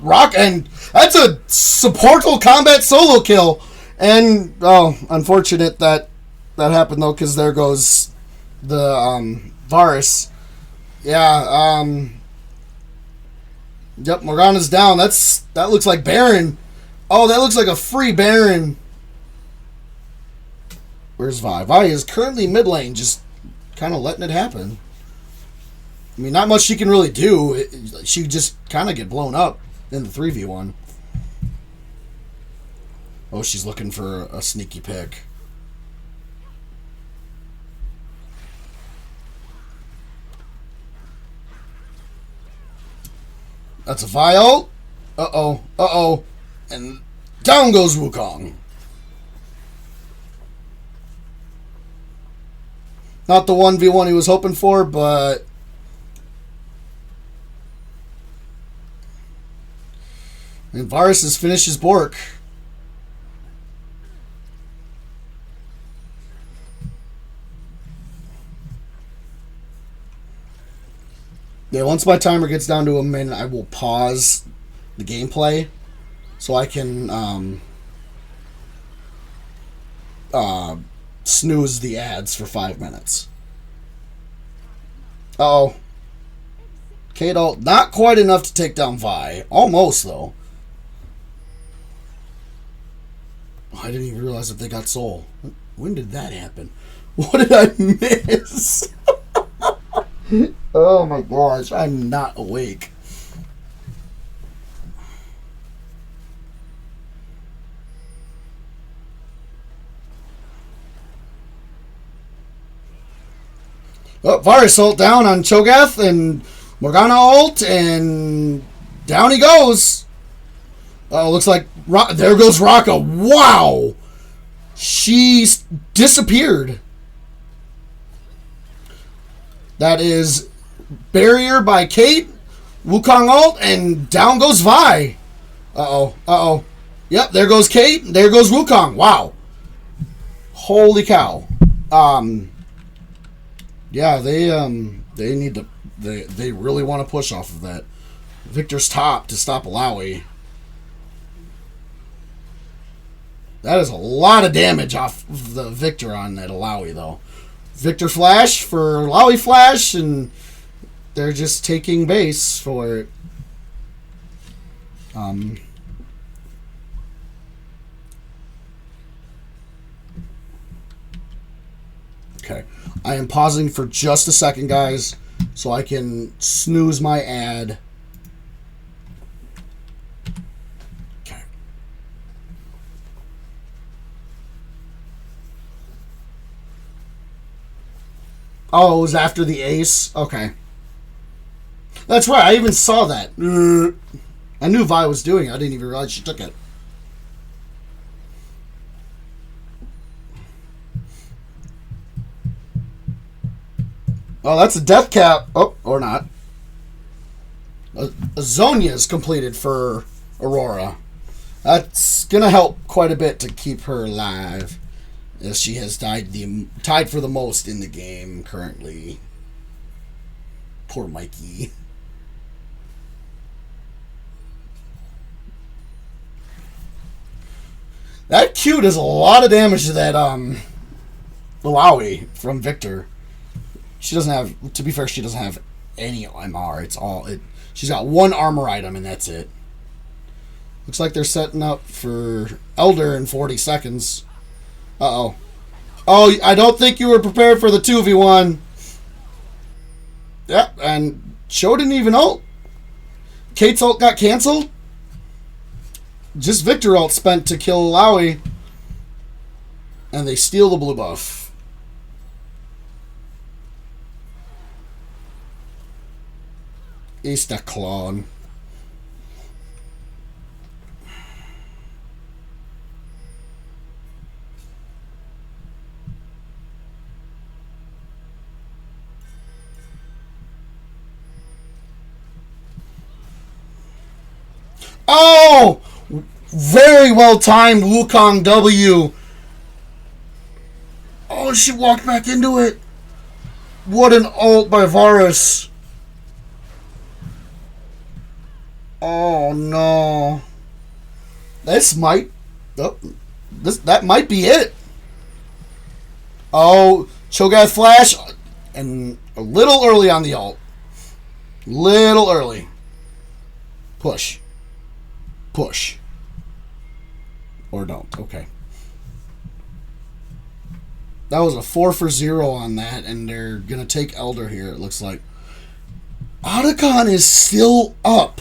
Rock, and that's a supportal combat solo kill. And, oh, unfortunate that happened, though, because there goes the Varus. Yeah, yep, Morgana's down. That looks like Baron. Oh, that looks like a free Baron. Where's Vi? Vi is currently mid lane, just kind of letting it happen. I mean, not much she can really do. She just kind of get blown up in the 3v1. Oh, she's looking for a sneaky pick. That's a Vi ult. Uh-oh. Uh-oh. And down goes Wukong. Not the 1v1 he was hoping for, but and Varus has finished his Bork. Yeah, once my timer gets down to a minute, I will pause the gameplay so I can snooze the ads for 5 minutes. Uh-oh. Kate ult, not quite enough to take down Vi. Almost, though. I didn't even realize that they got soul. When did that happen? What did I miss? Oh my gosh, I'm not awake. Oh, Varus ult down on Cho'Gath, and Morgana ult, and down he goes. Oh, looks like there goes Raka. Wow! She disappeared. That is barrier by Kate, Wukong ult, and down goes Vi. Uh-oh, uh-oh. Yep, there goes Kate, there goes Wukong. Wow. Holy cow. Yeah, they need to, they really want to push off of that. Victor's top to stop Alawi. That is a lot of damage off of the Victor on that Alawi, though. Victor flash for Alawi flash, and they're just taking base for it. Okay. I am pausing for just a second, guys, so I can snooze my ad. Okay. Oh, it was after the ace? Okay. That's right, I even saw that. I knew Vi was doing it. I didn't even realize she took it. Oh, that's a death cap. Oh, or not. Azonia is completed for Aurora. That's gonna help quite a bit to keep her alive, as she has tied for the most in the game currently. Poor Mikey. That Q does a lot of damage to that Malawi from Victor. She doesn't have, to be fair, she doesn't have any MR. She's got one armor item and that's it. Looks like they're setting up for Elder in 40 seconds. Uh-oh. Oh, I don't think you were prepared for the 2v1. Yep, and Cho didn't even ult. Kate's ult got canceled. Just Victor ult spent to kill Lowy. And they steal the blue buff. It's the clone. Oh! Very well timed Wukong W. Oh, she walked back into it. What an ult by Varus. Oh no. This might that might be it. Oh, Cho'Gath flash and a little early on the ult. Little early. Push. Push. Or don't. Okay. That was a 4 for 0 on that, and they're gonna take Elder here, it looks like. Otacon is still up.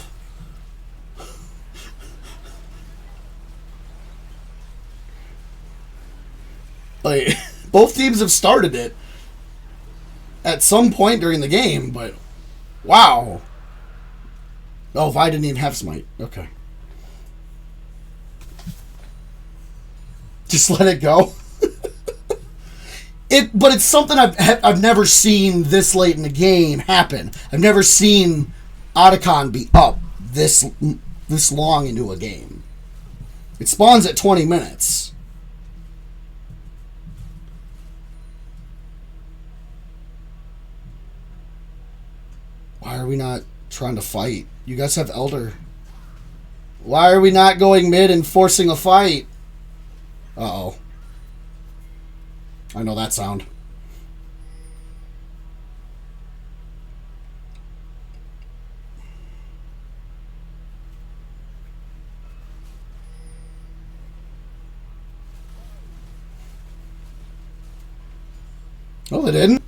Like, both teams have started it at some point during the game, but wow. Oh, Vi didn't even have Smite. Okay. Just let it go. But it's something I've never seen this late in the game happen. I've never seen Otacon be up this long into a game. It spawns at 20 minutes. Why are we not trying to fight? You guys have Elder. Why are we not going mid and forcing a fight? Uh-oh. I know that sound. Oh, they didn't.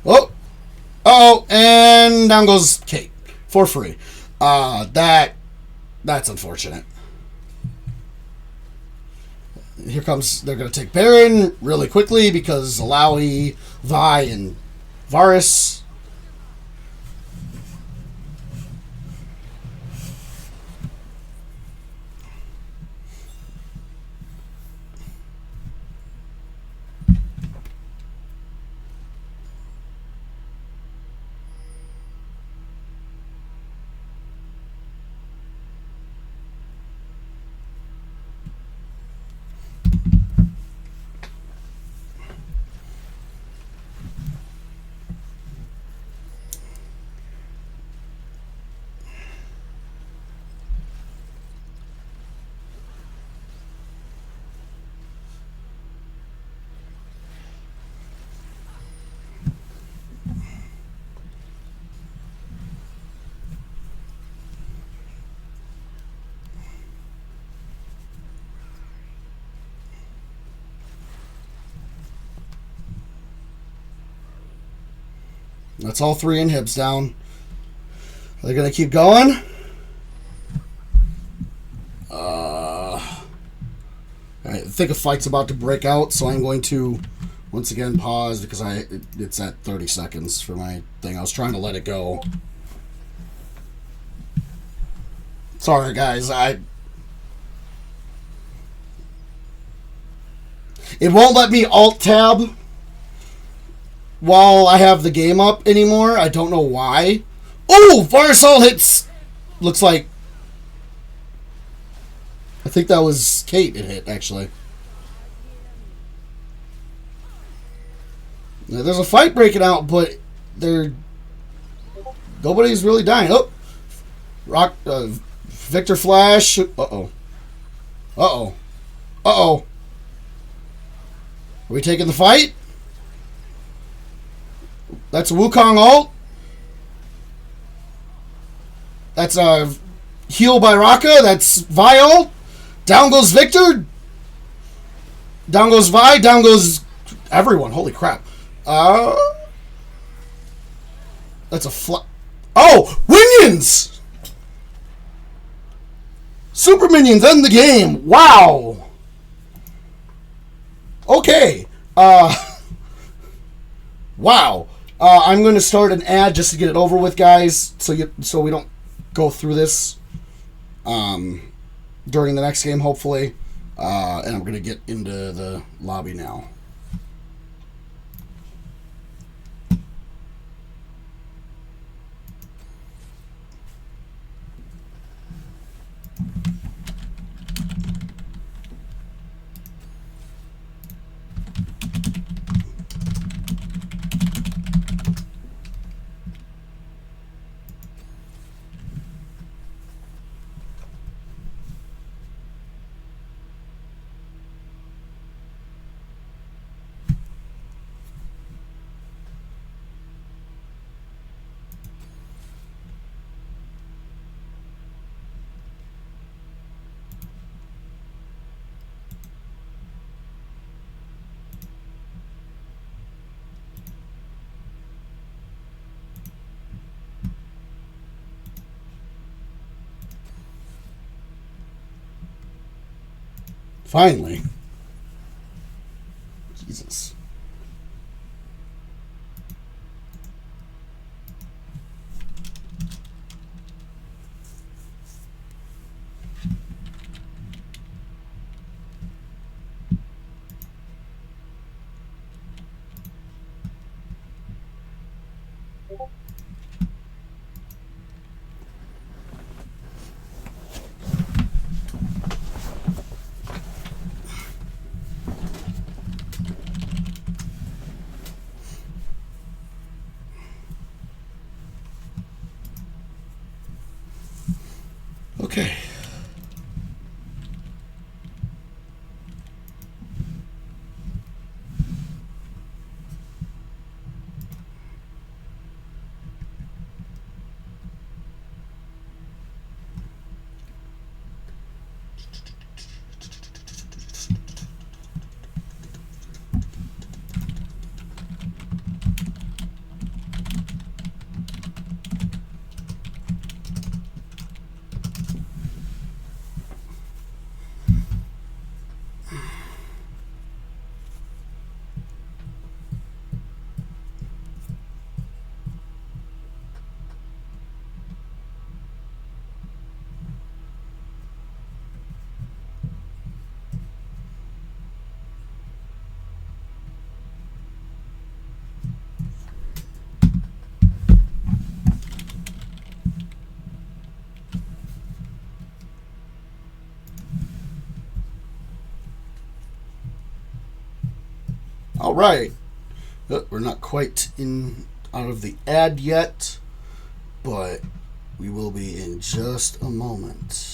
Oh. Uh-oh. And down goes Kate. For free. That's unfortunate. Here comes, they're going to take Baron really quickly because Alawi, Vi, and Varus. That's all 3 inhibs down. Are they going to keep going? I think a fight's about to break out, so I'm going to once again pause because it's at 30 seconds for my thing. I was trying to let it go. Sorry, guys. It won't let me alt-tab while I have the game up anymore. I don't know why. Oh! Fire Assault hits... Looks like... I think that was Kate it hit, actually. Now, there's a fight breaking out, but nobody's really dying. Oh! Victor Flash. Uh-oh. Uh-oh. Uh-oh. Are we taking the fight? That's a Wukong ult. That's a heal by Raka. That's Vi ult. Down goes Victor. Down goes Vi. Down goes everyone. Holy crap. That's a Oh! Minions! Super Minions end the game. Wow. Okay. Wow. I'm going to start an ad just to get it over with, guys, so we don't go through this during the next game, hopefully. And I'm going to get into the lobby now. Finally. Jesus. Okay. All right. We're not quite out of the ad yet, but we will be in just a moment.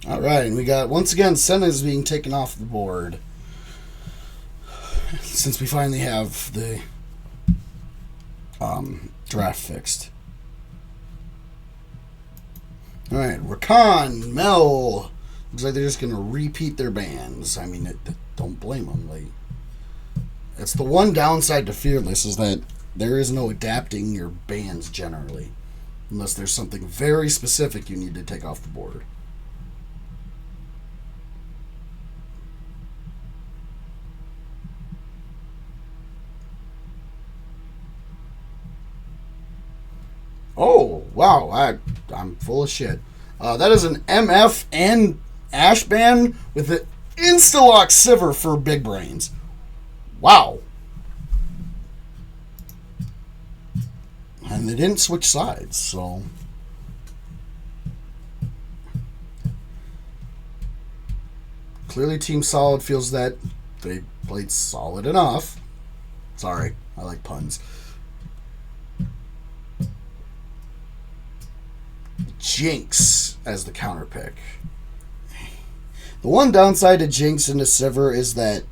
All right, and we got, once again, Senna is being taken off the board. Since we finally have the draft fixed. All right, Rakan, Mel. Looks like they're just going to repeat their bans. I mean, don't blame them. Like, that's the one downside to Fearless, is that there is no adapting your bans generally. Unless there's something very specific you need to take off the board. Oh, wow. I'm full of shit. That is an MF and Ash ban with an Instalock Sivir for Big Brains. Wow. And they didn't switch sides, so... Clearly Team Solid feels that they played solid enough. Sorry, I like puns. Jinx as the counter pick. The one downside to Jinx into Sivir is that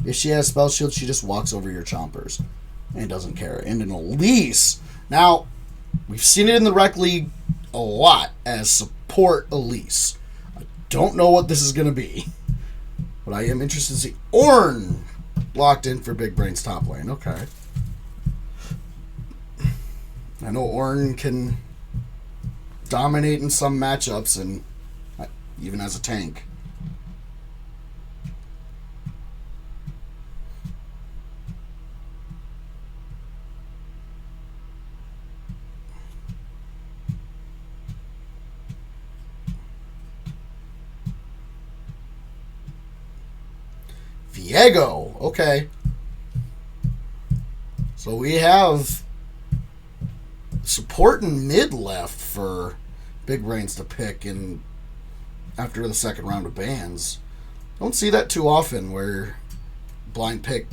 if she has Spell Shield, she just walks over your Chompers and doesn't care. And in Elise, now, we've seen it in the Rec League a lot as support Elise. I don't know what this is going to be, but I am interested to see Ornn locked in for Big Brain's top lane. Okay. I know Ornn can dominate in some matchups, and even as a tank. Viego, okay. So we have support and mid left for Big Brains to pick in after the second round of bans. Don't see that too often where blind pick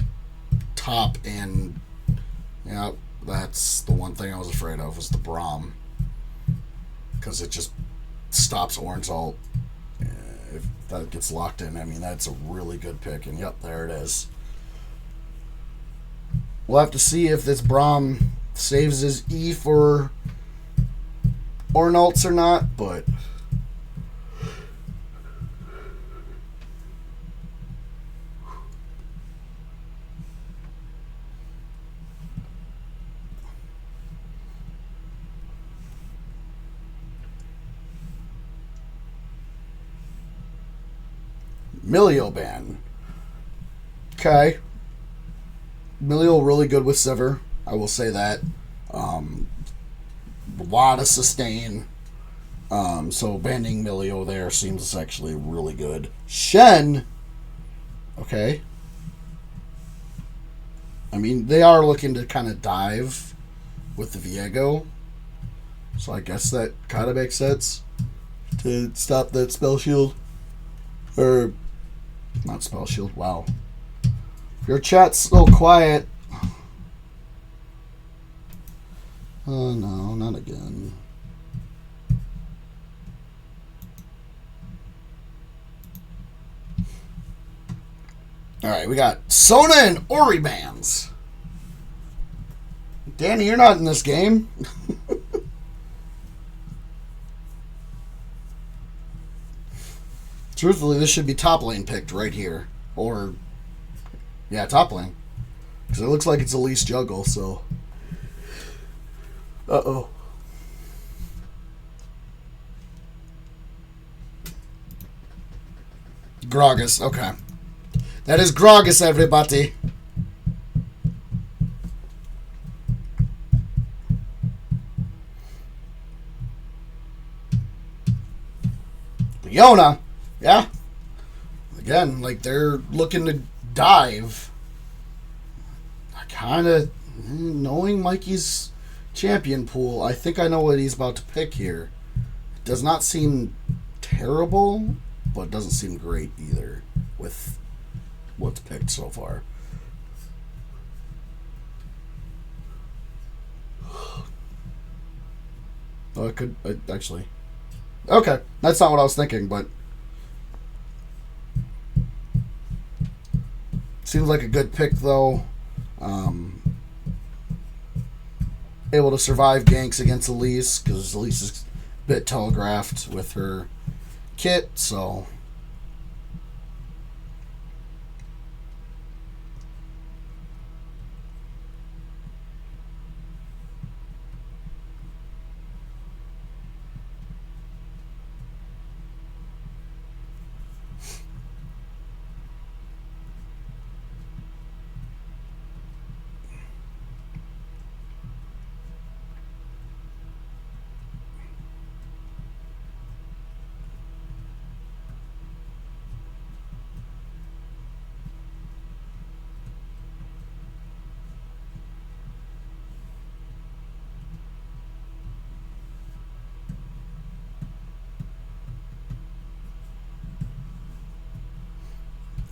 top, and yeah, that's the one thing I was afraid of, was the Braum, because it just stops Ornn's ult. If that gets locked in, I mean, that's a really good pick, and yep, there it is. We'll have to see if this Braum saves his E for Ornn ults or not, but Milio ban. Okay. Milio really good with Sivir, I will say that. A lot of sustain. So banning Milio there seems actually really good. Shen. Okay. I mean, they are looking to kind of dive with the Viego. So I guess that kind of makes sense to stop that spell shield. Or, not spell shield, wow. Your chat's so quiet. Oh no, not again. Alright, we got Sona and Ori bans. Danny, you're not in this game. Truthfully, this should be top lane picked right here. Or, yeah, top lane. Because it looks like it's Elise Juggle, so. Uh-oh. Gragas, okay. That is Gragas, everybody. Leona. Yeah. Again, like, they're looking to dive. I kind of, knowing Mikey's champion pool, I think I know what he's about to pick here. It does not seem terrible, but it doesn't seem great either with what's picked so far. Oh, it could, actually. Okay, that's not what I was thinking, but Seems like a good pick, though. Able to survive ganks against Elise, because Elise is a bit telegraphed with her kit, so...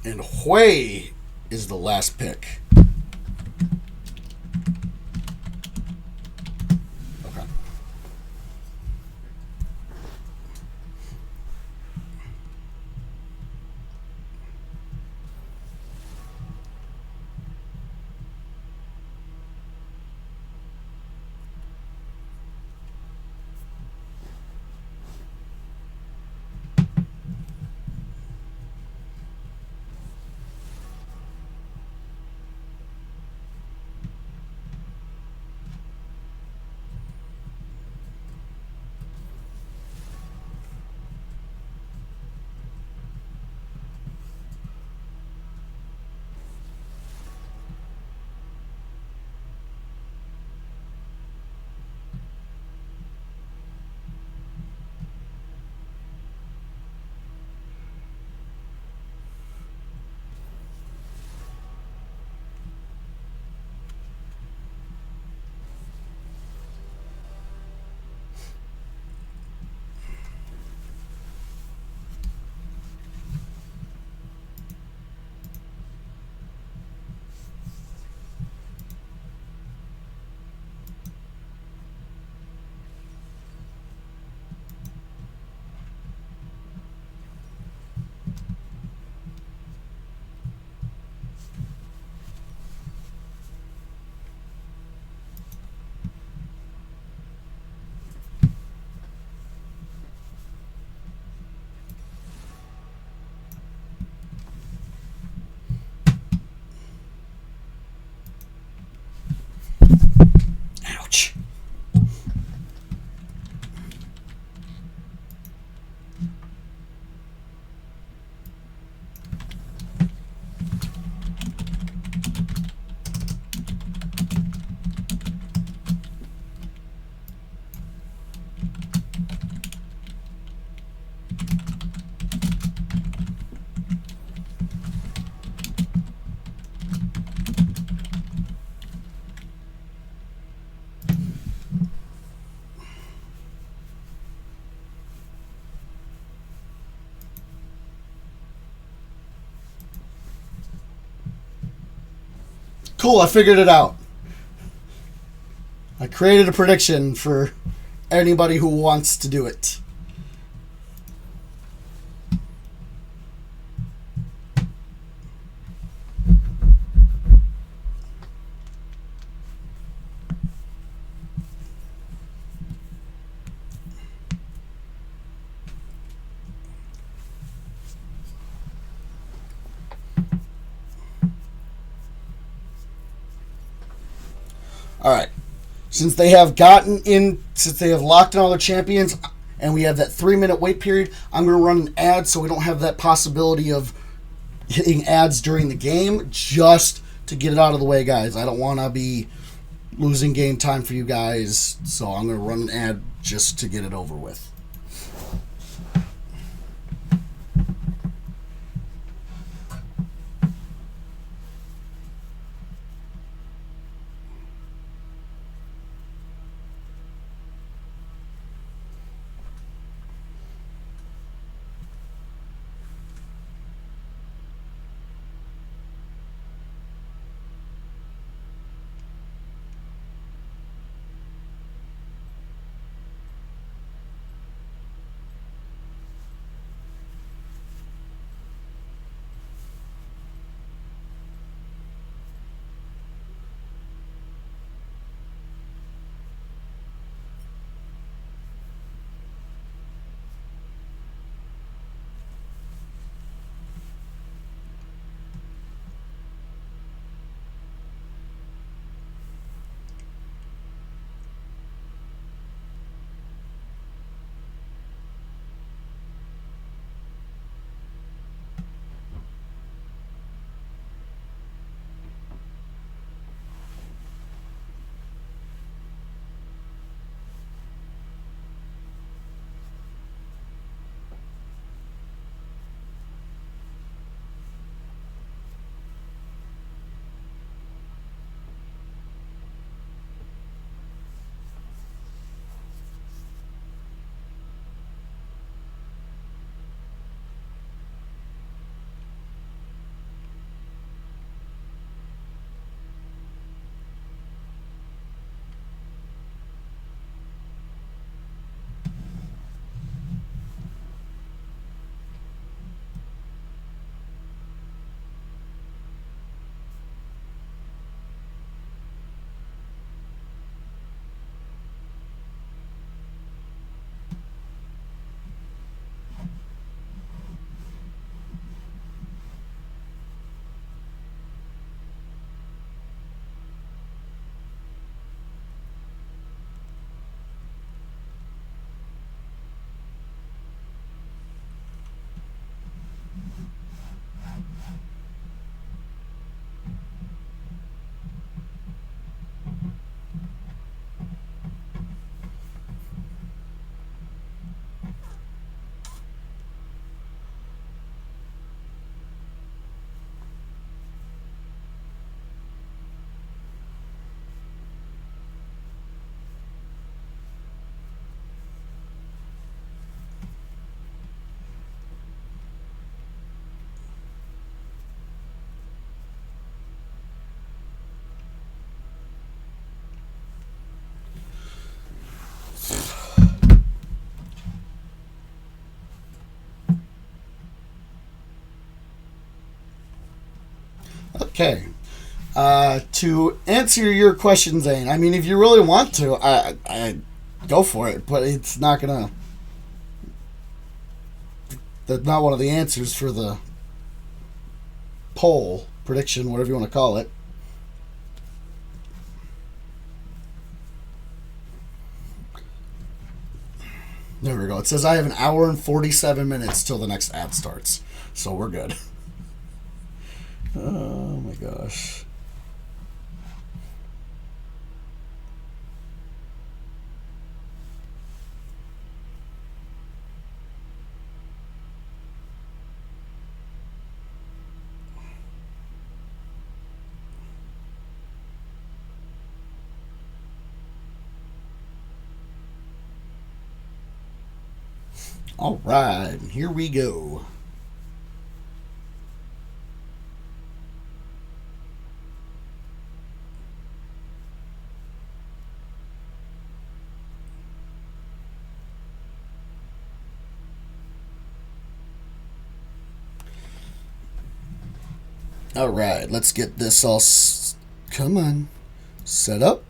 And Hui is the last pick. Okay. Ouch. Cool, I figured it out. I created a prediction for anybody who wants to do it. Alright. Since they have locked in all their champions, and we have that 3-minute wait period, I'm going to run an ad so we don't have that possibility of hitting ads during the game, just to get it out of the way, guys. I don't want to be losing game time for you guys, so I'm going to run an ad just to get it over with. Okay. To answer your question, Zane, I mean, if you really want to, I go for it, but it's not gonna. That's not one of the answers for the poll prediction, whatever you want to call it. There we go. It says I have an hour and 47 minutes till the next ad starts, so we're good. Oh my gosh. All right, here we go. All right, let's get this all. Come on, set up.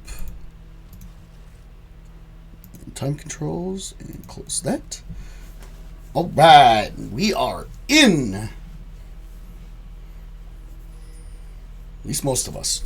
Time controls and close that. All right, we are in. At least most of us.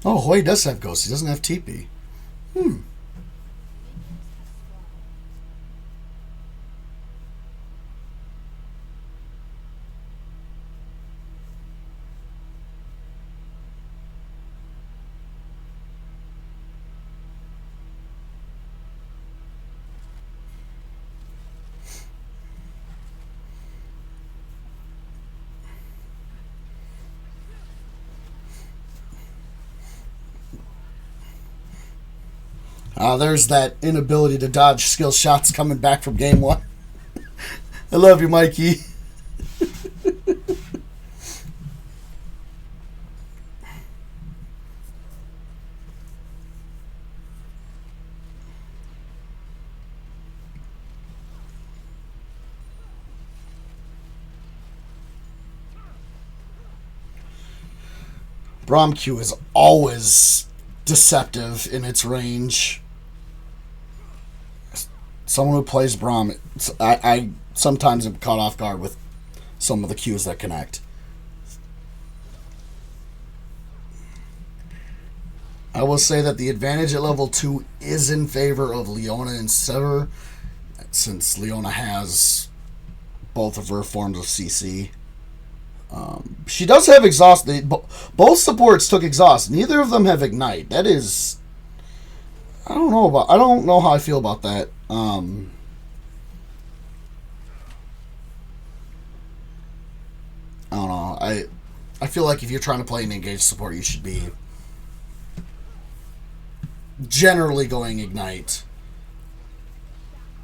Oh, Hoy does have ghosts. He doesn't have TP. There's that inability to dodge skill shots coming back from game one. I love you, Mikey. Braum Q is always deceptive in its range. Someone who plays Braum, I sometimes am caught off guard with some of the Qs that connect. I will say that the advantage at level 2 is in favor of Leona and Sever, since Leona has both of her forms of CC. She does have exhaust. Both supports took exhaust. Neither of them have ignite. That is, I don't know how I feel about that. I don't know. I feel like if you're trying to play an engaged support, you should be generally going ignite,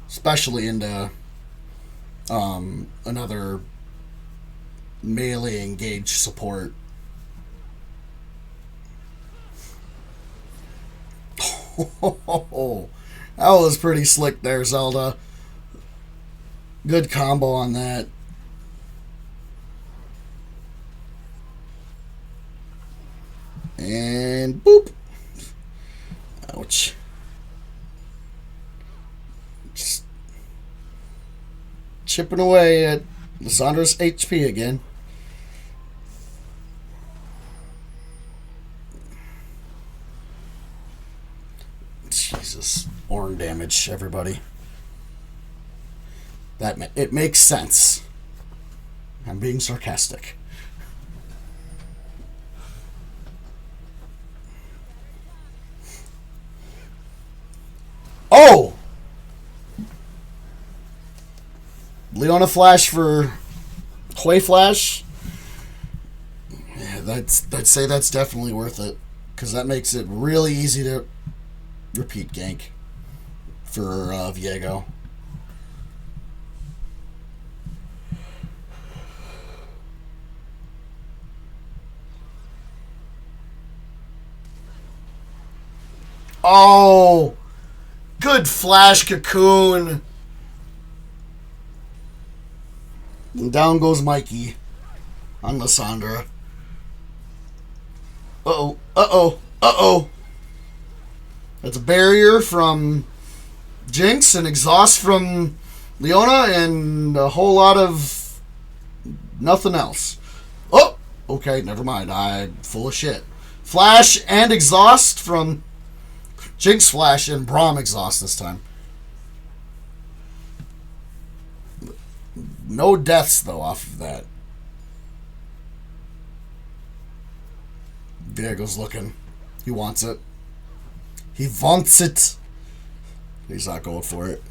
especially into another melee engaged support. Oh, that was pretty slick there, Zelda. Good combo on that. And boop. Ouch. Just chipping away at Lissandra's HP again. Jesus. Orn damage, everybody. It makes sense. I'm being sarcastic. Oh! Leona Flash for Hoi Flash. Yeah, I'd say that's definitely worth it. Because that makes it really easy to repeat gank for Viego. Oh! Good Flash Cocoon! And down goes Mikey on Lissandra. Uh-oh. Uh-oh. Uh-oh. That's a barrier from Jinx and exhaust from Leona and a whole lot of nothing else. Oh! Okay, never mind. I'm full of shit. Flash and exhaust from Jinx Flash and Braum exhaust this time. No deaths, though, off of that. Diego's looking. He wants it. He wants it. He's not going for it.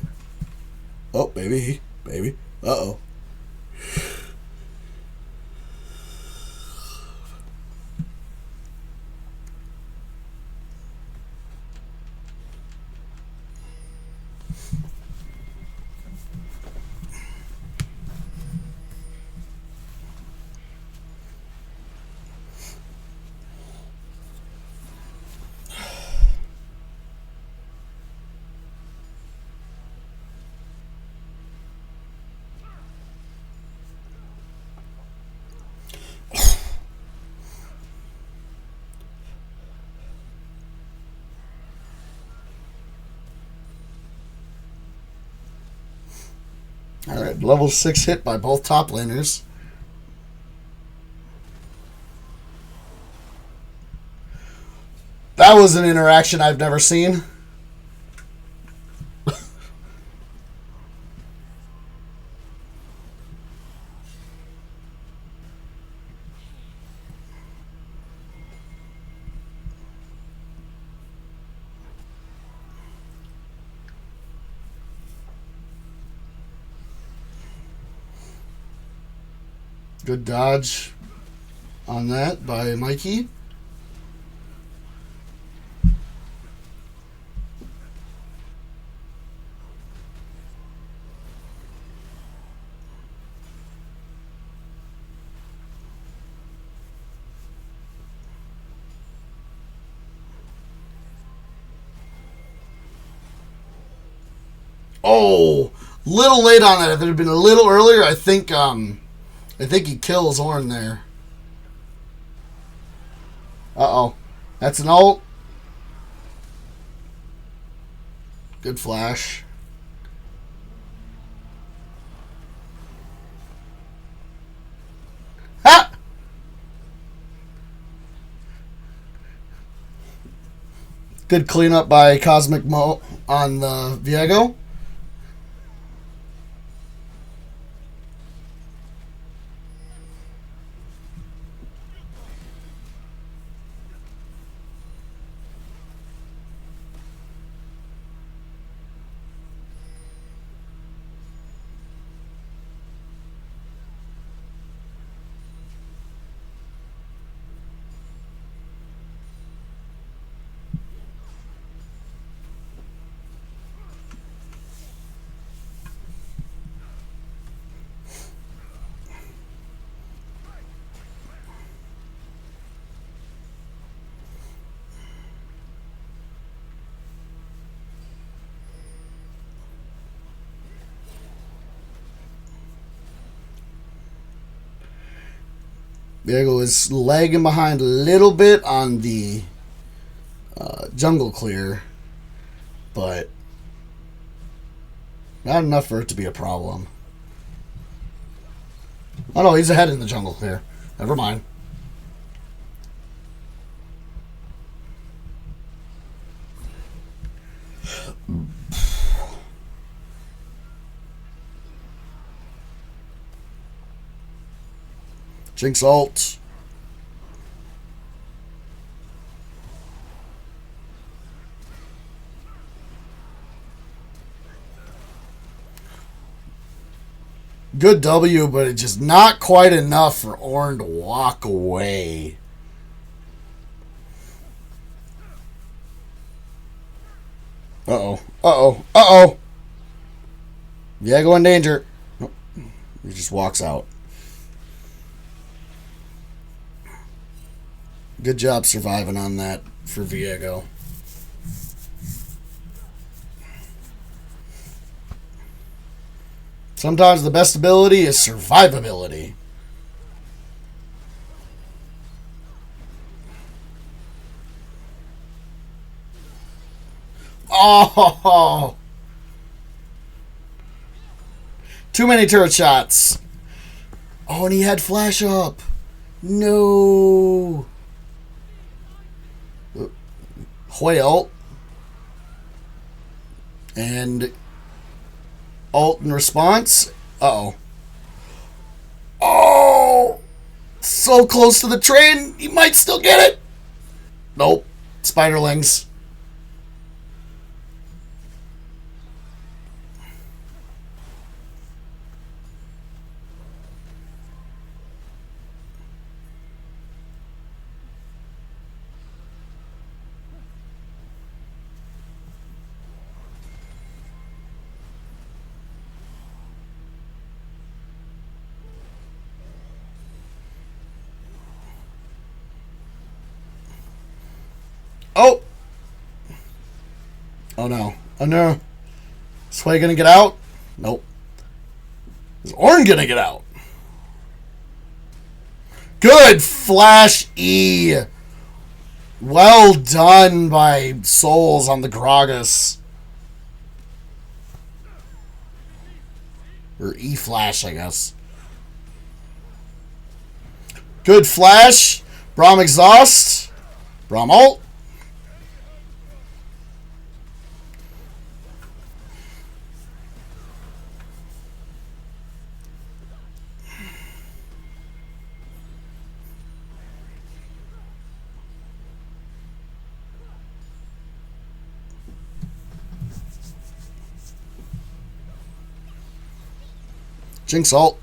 Oh, baby. Baby. Uh-oh. Alright, level 6 hit by both top laners. That was an interaction I've never seen. Good dodge on that by Mikey. Oh, little late on that. If it had been a little earlier, I think he kills Ornn there. Uh-oh. That's an ult. Good flash. Ha! Good cleanup by Cosmic Mo on the Viego. Viego is lagging behind a little bit on the jungle clear, but not enough for it to be a problem. Oh no, he's ahead in the jungle clear. Never mind. Jinx ult. Good W, but it's just not quite enough for Orn to walk away. Uh-oh. Uh-oh. Uh-oh. Viego in danger. He just walks out. Good job surviving on that for Viego. Sometimes the best ability is survivability. Oh! Too many turret shots. Oh, and he had flash up. No. Hoi ult. And ult in response. Uh-oh. Oh! So close to the train. He might still get it. Nope. Spiderlings. Oh! Oh no. Oh no. Is Hoi gonna get out? Nope. Is Orn gonna get out? Good flash E. Well done by Souls on the Gragas. Or E flash, I guess. Good flash. Braum exhaust. Braum ult. Jinx ult.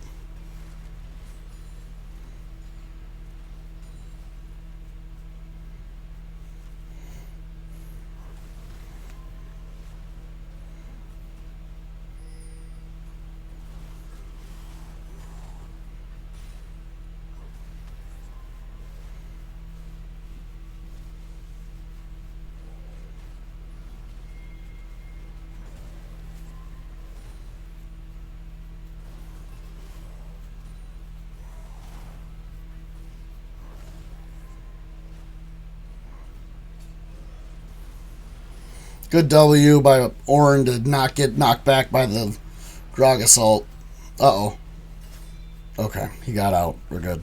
Good W by Orn to not get knocked back by the Gragas ult. Uh-oh. Okay, he got out. We're good.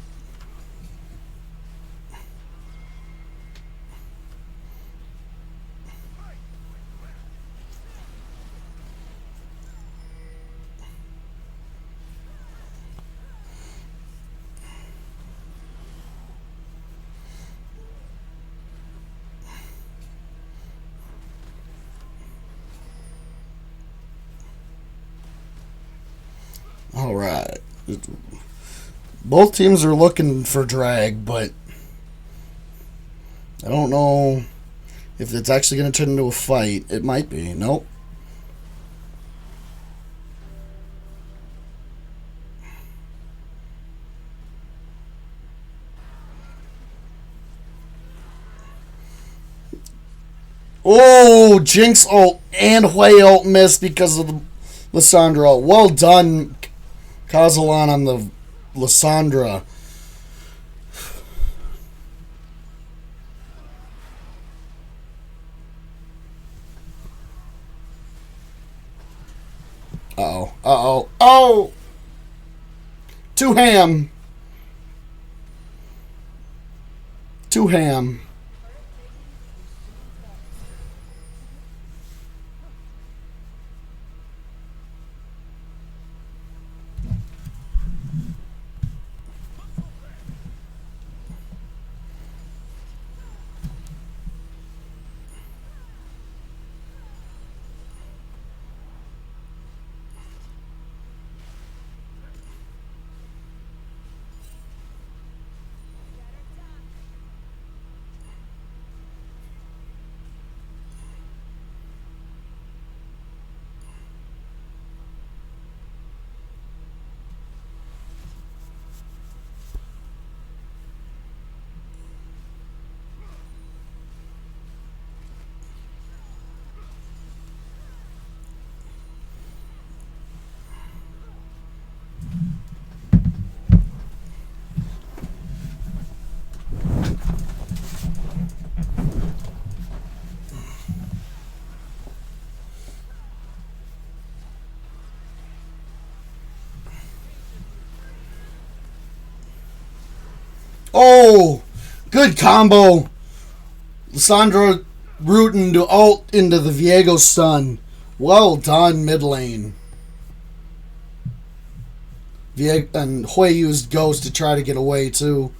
All right. Both teams are looking for drag, but I don't know if it's actually going to turn into a fight. It might be. Nope. Oh, Jinx ult and Hoi ult missed because of the Lissandra ult. Well done, Kazalan on the Lissandra. Uh-oh. Uh-oh. Oh! Two ham. Two ham. Oh, good combo. Lissandra rooting to ult into the Viego stun. Well done, mid lane. And Hui used Ghost to try to get away, too.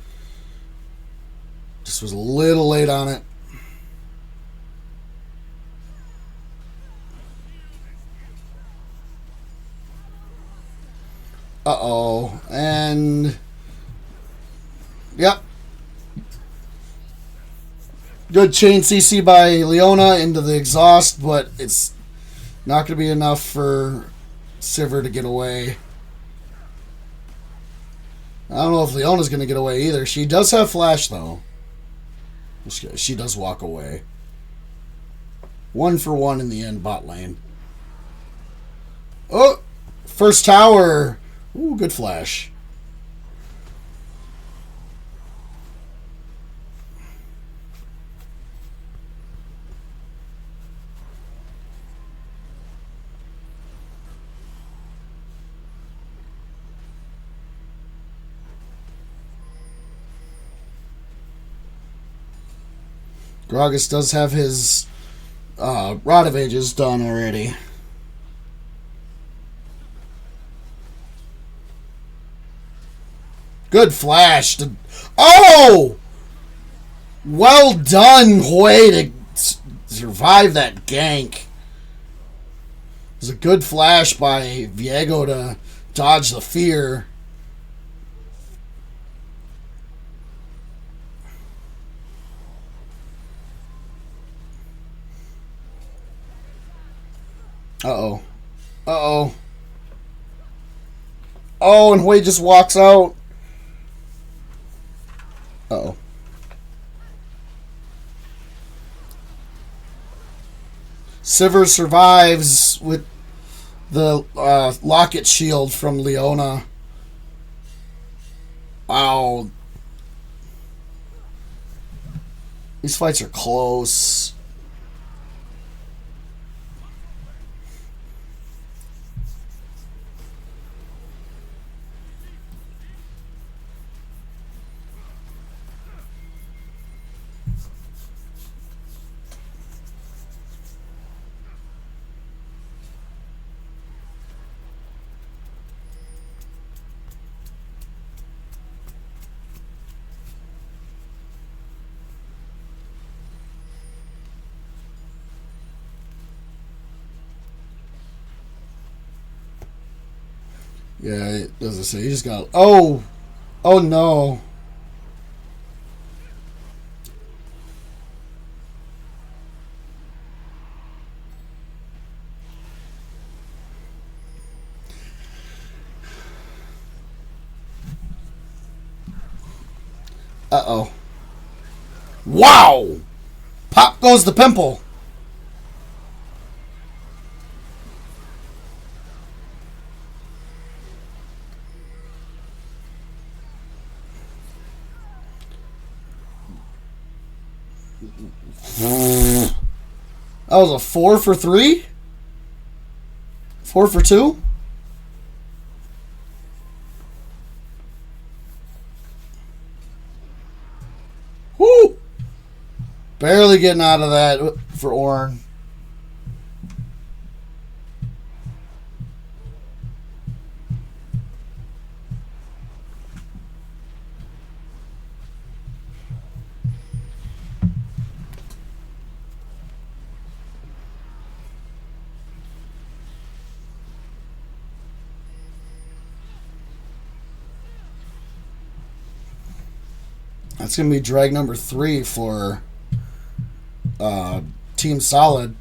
Just was a little late on it. Uh-oh. And... Yep. Good chain CC by Leona into the exhaust, but it's not going to be enough for Sivir to get away. I don't know if Leona's going to get away either. She does have flash, though. She does walk away. 1-for-1 in the end, bot lane. Oh! First tower! Ooh, good flash. Gragas does have his Rod of Ages done already. Good flash. Oh! Well done, Hui, to survive that gank. It was a good flash by Viego to dodge the fear. Uh-oh. Uh-oh. Oh, and Hui just walks out. Uh-oh. Sivir survives with the locket shield from Leona. Wow. These fights are close. Yeah, it doesn't say. He just got... Oh! Oh, no. Uh-oh. Wow! Pop goes the pimple. That was a 4 for 3? 4 for 2? Woo! Barely getting out of that for Ornn. That's going to be drag number 3 for Team Solid.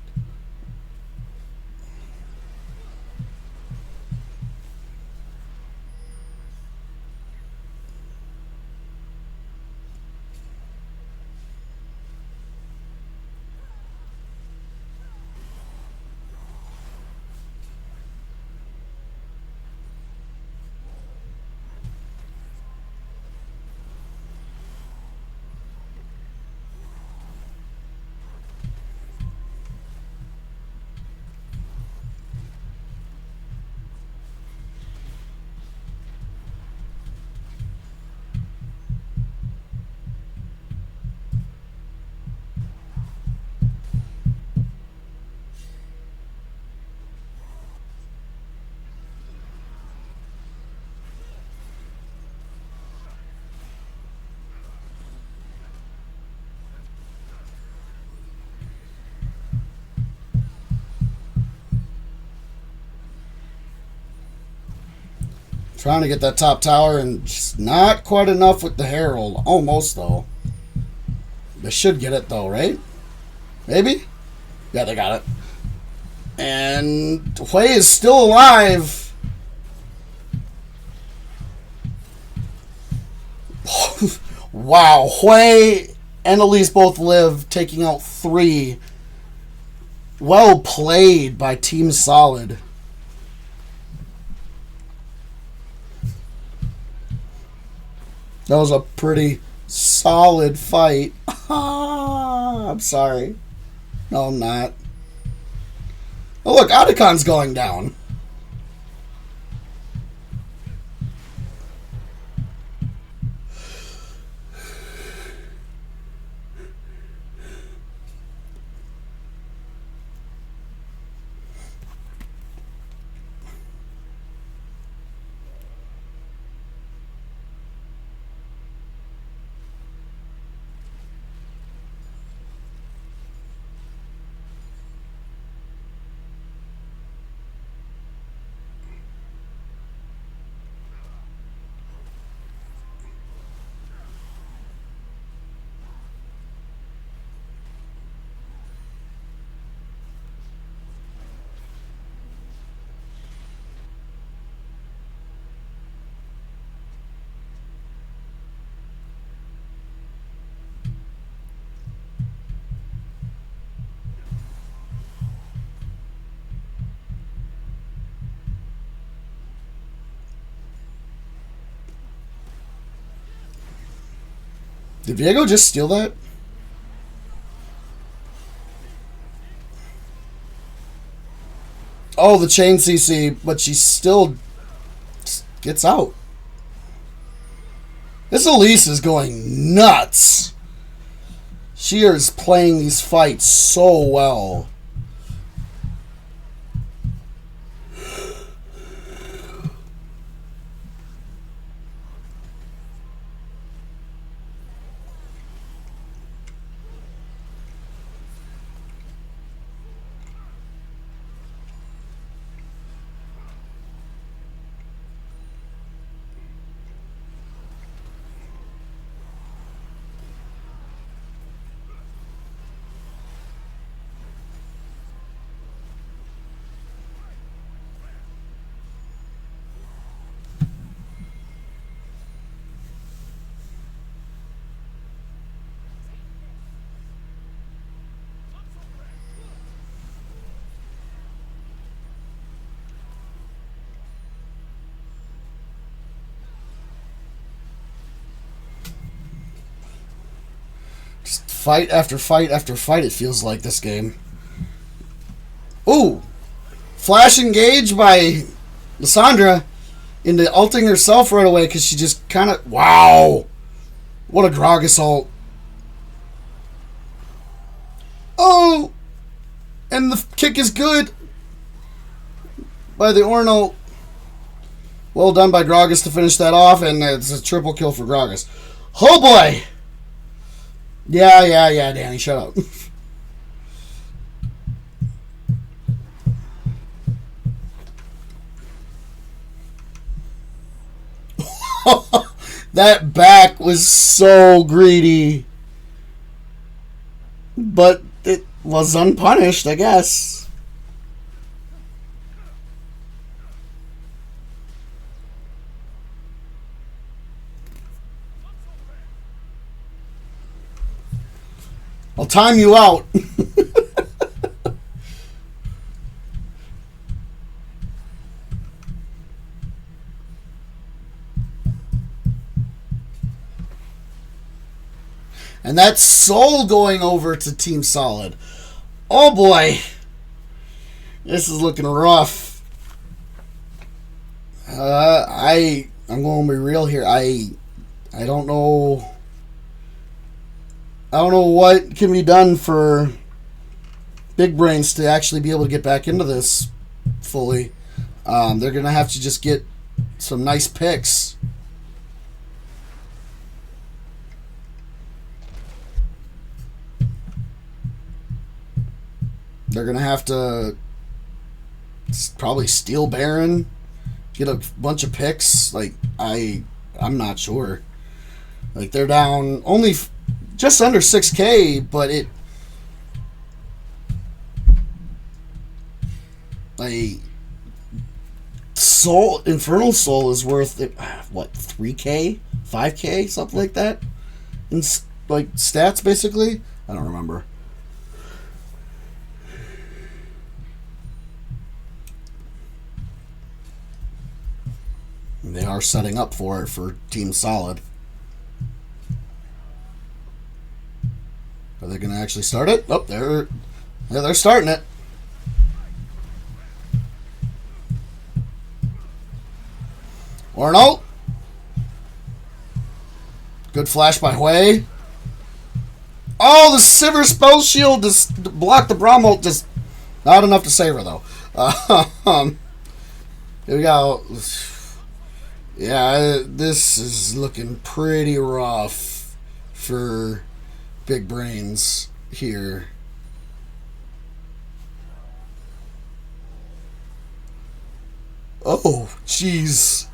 Trying to get that top tower, and just not quite enough with the Herald. Almost, though. They should get it, though, right? Maybe? Yeah, they got it. And Hui is still alive. Wow, Hui and Elise both live, taking out 3. Well played by Team Solid. That was a pretty solid fight. I'm sorry. No, I'm not. Oh, look, Otacon's going down. Did Viego just steal that? Oh, the chain CC, but she still gets out. This Elise is going nuts. She is playing these fights so well. Just fight after fight after fight, it feels like, this game. Ooh! Flash engage by Lissandra into ulting herself right away because she just kind of... Wow! What a Gragas ult. Oh! And the kick is good by the Orno. Well done by Gragas to finish that off, and it's a triple kill for Gragas. Oh boy! Yeah, Danny, shut up. That back was so greedy. But it was unpunished, I guess. I'll time you out. And that's Soul going over to Team Solid. Oh boy. This is looking rough. I'm going to be real here. I don't know. I don't know what can be done for Big Brains to actually be able to get back into this fully. They're going to have to just get some nice picks. They're going to have to probably steal Baron. get a bunch of picks. Like I'm not sure. Like they're down only just under 6K, but it like Infernal Soul is worth what 3K, 5K, something like that. In like stats, basically. I don't remember. They are setting up for it for Team Solid. Are they going to actually start it? Oh, they're starting it. Arnold. Good flash by Hui. Oh, the Sivir spell shield just blocked the Brombolt. Just not enough to save her, though. Here we go. Yeah, this is looking pretty rough for Big Brains here. Oh, jeez.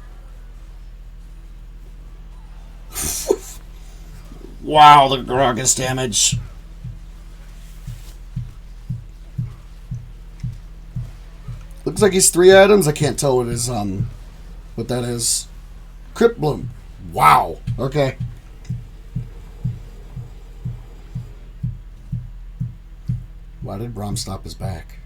Wow, the Gragas damage. Looks like he's 3 items. I can't tell what his what that is. Crypt Bloom. Wow. Okay. Why did Braum stop his back?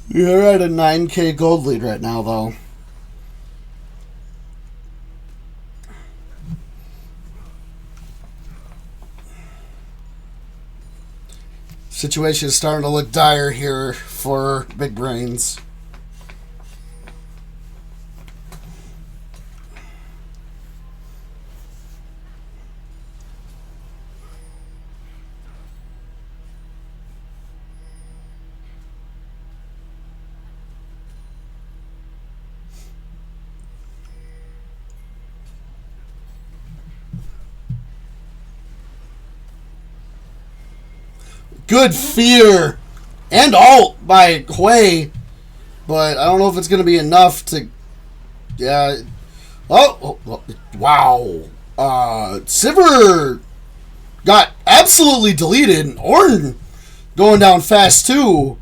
You're at a 9K gold lead right now, though. Situation is starting to look dire here for Big Brains. Good fear and ult by Hui, but I don't know if it's going to be enough to. Yeah. Oh, wow. Sivir got absolutely deleted, and Ornn going down fast too.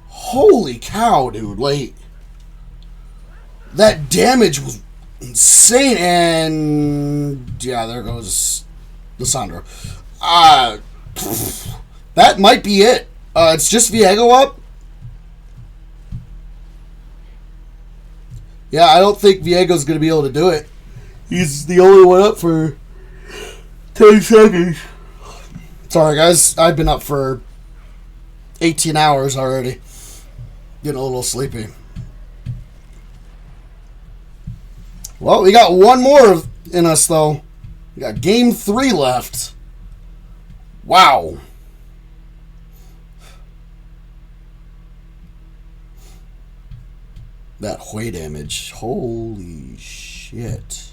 Holy cow, dude! Like that damage was insane, and yeah, there goes Lissandra. That might be it. It's just Viego up. Yeah, I don't think Viego's going to be able to do it. He's the only one up for 10 seconds. Sorry, guys. I've been up for 18 hours already. Getting a little sleepy. Well, we got one more in us, though. We got game 3 left. Wow. That Hui damage. Holy shit.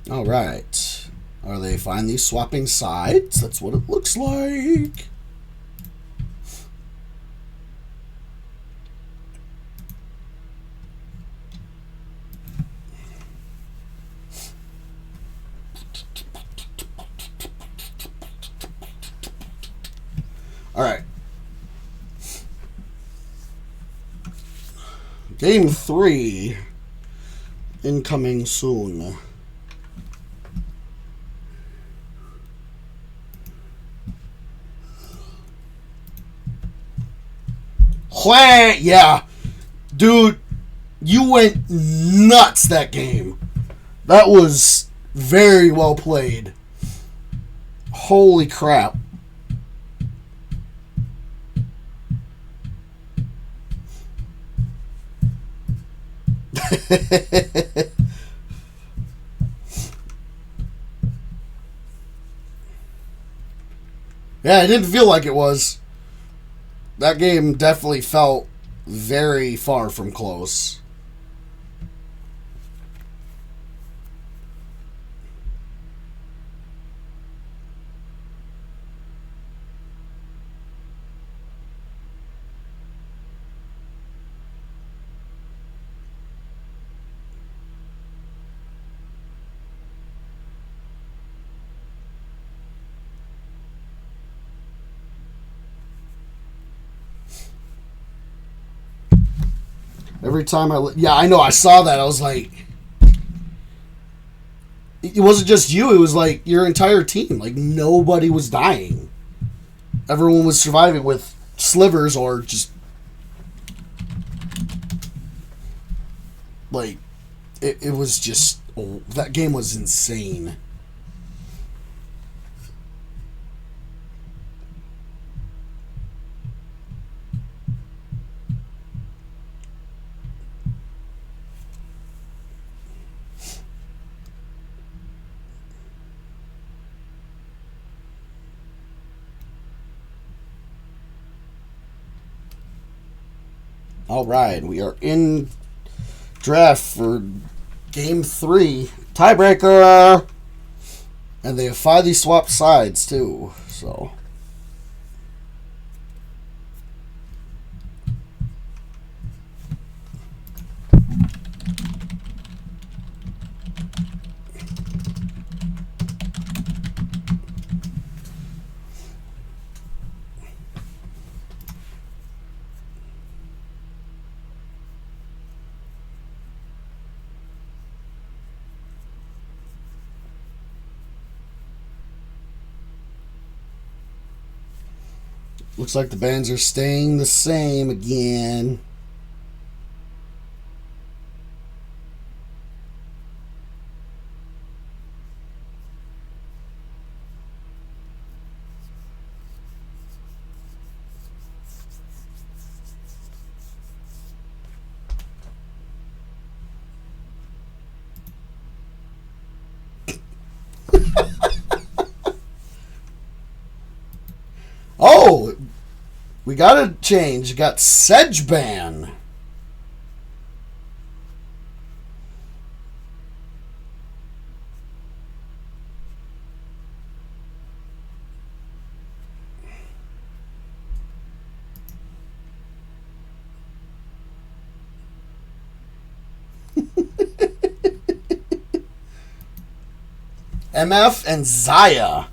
Alright. Are they finally swapping sides? That's what it looks like. Alright. Game 3. Incoming soon. Yeah. Dude, you went nuts that game. That was very well played. Holy crap. Yeah, it didn't feel like it was. That game definitely felt very far from close. Every time yeah, I know, I saw that. I was like, it wasn't just you, it was like your entire team. Like, nobody was dying. Everyone was surviving with slivers or just. Like, it was just. Oh, that game was insane. All right, we are in draft for game 3, tiebreaker, and they have finally swapped sides too. So looks like the bands are staying the same again. Oh, we got a change. Got Sedgeban. MF and Zaya.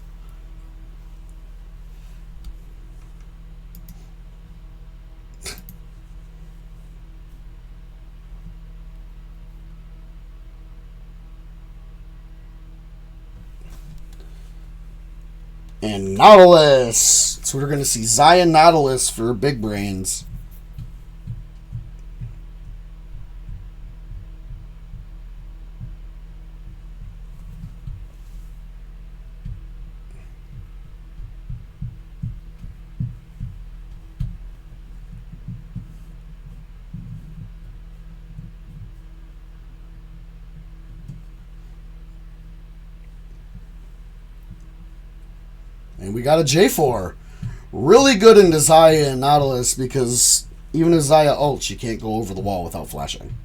And Nautilus. So we're going to see Zaya Nautilus for Big Brains. And we got a J4. Really good into Zaya and Nautilus because even if Zaya ults, she can't go over the wall without flashing.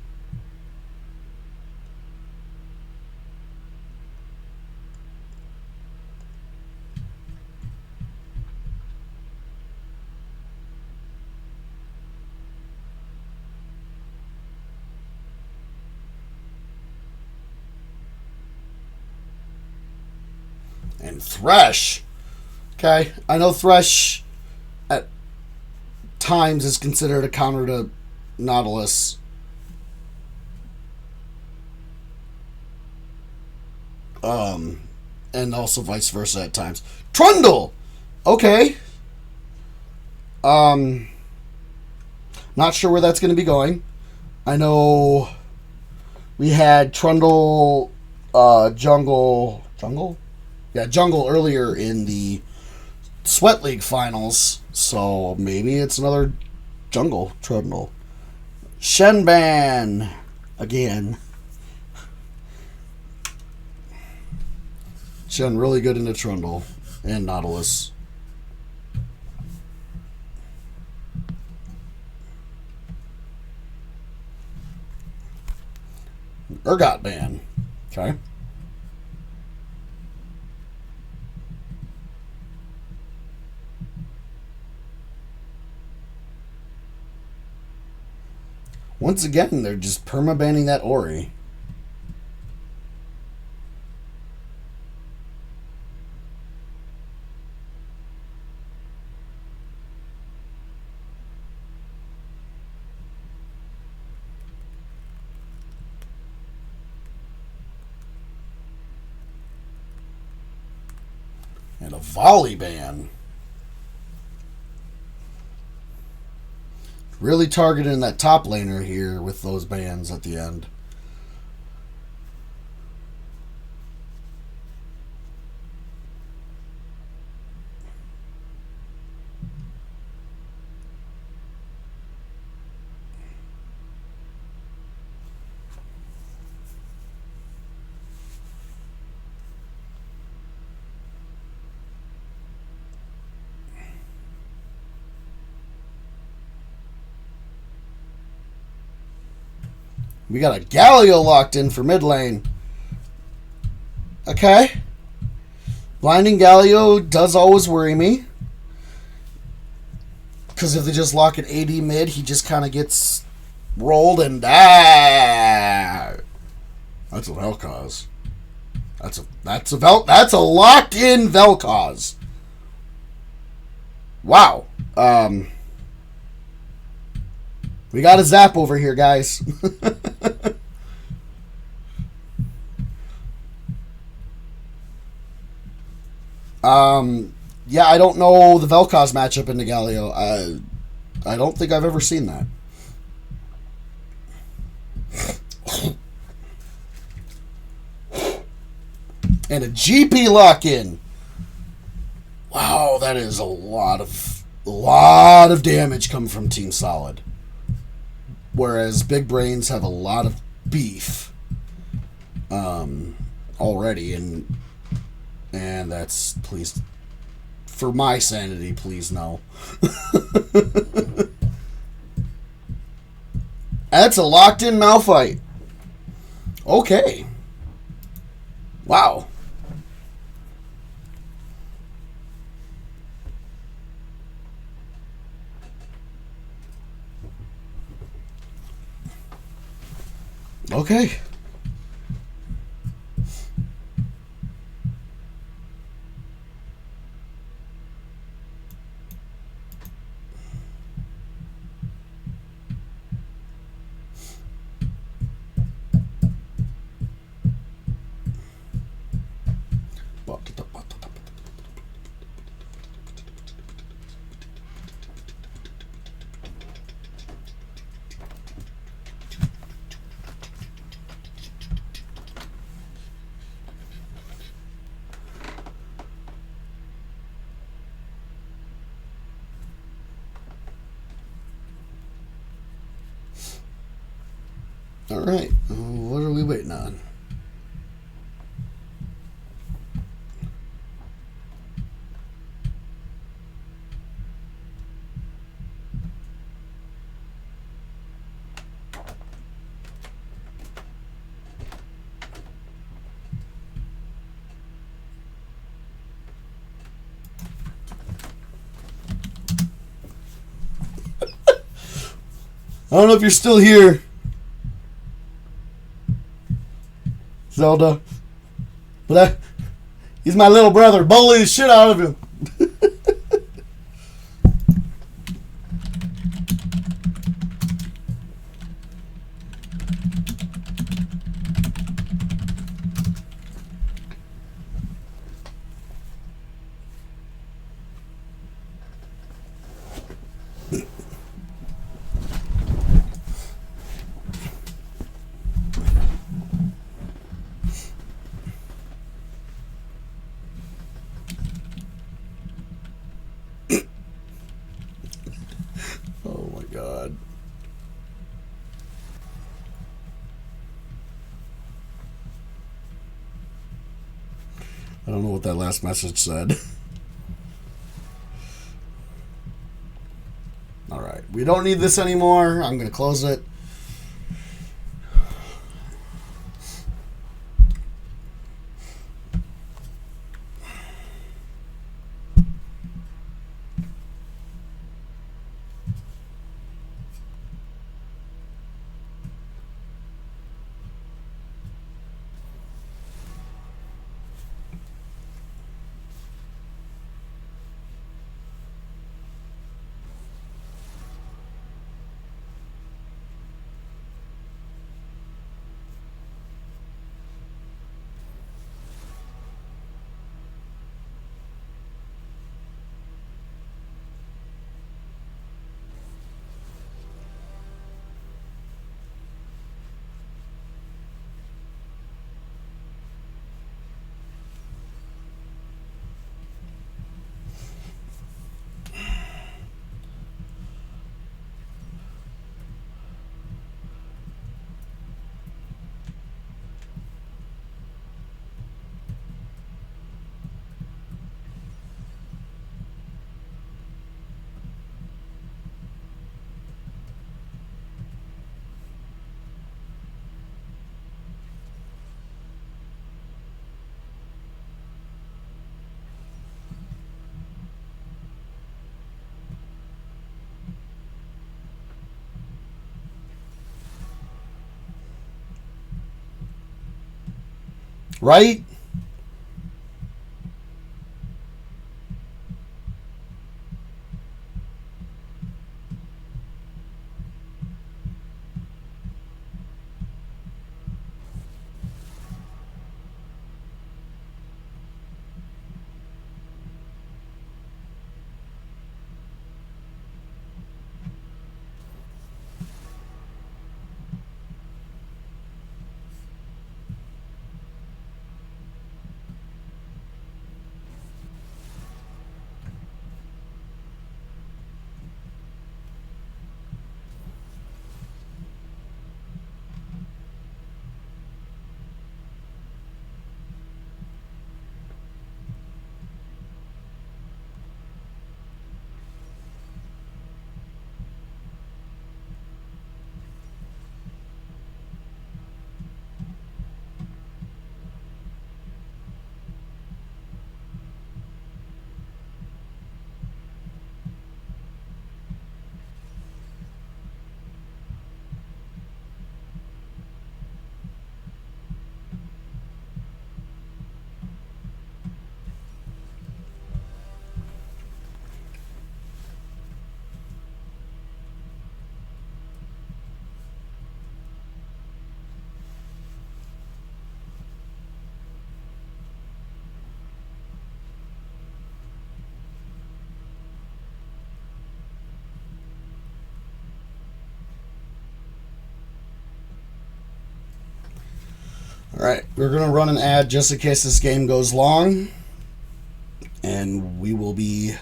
And Thresh. Okay, I know Thresh at times is considered a counter to Nautilus. And also vice versa at times. Trundle! Okay. Not sure where that's going to be going. I know we had Trundle, Jungle? Yeah, Jungle earlier in the Sweat League finals, so maybe it's another Jungle Trundle. Shenban. Again. She's done really good in the Trundle and Nautilus. Urgot ban. Okay. Once again, they're just perma-banning that Ori. And a volley ban. Really targeting that top laner here with those bans at the end. We got a Galio locked in for mid lane. Okay. Blinding Galio does always worry me. Because if they just lock an AD mid, he just kind of gets rolled and That's a Vel'Koz. That's a locked in Vel'Koz. Wow. We got a zap over here, guys. Yeah, I don't know the Vel'Koz matchup in the Galio. I don't think I've ever seen that. And a GP lock-in. Wow, that is a lot of damage coming from Team Solid. Whereas Big Brains have a lot of beef already, and that's, please, for my sanity, please no. That's a locked-in Malphite. Okay. Wow. Okay. All right. What are we waiting on? I don't know if you're still here, Zelda, but he's my little brother. Bully the shit out of him. don't know what that last message said. All right. We don't need this anymore. I'm going to close it. Right? All right, we're going to run an ad just in case this game goes long. And we will be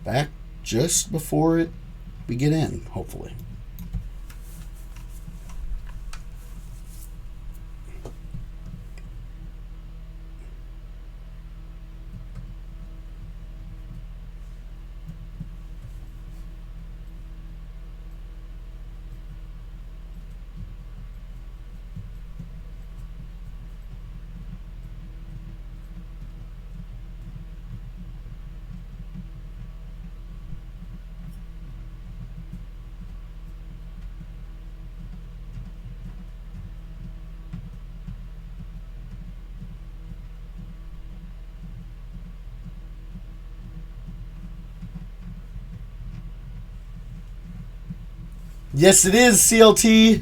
back just before we get in, hopefully. Yes, it is, CLT.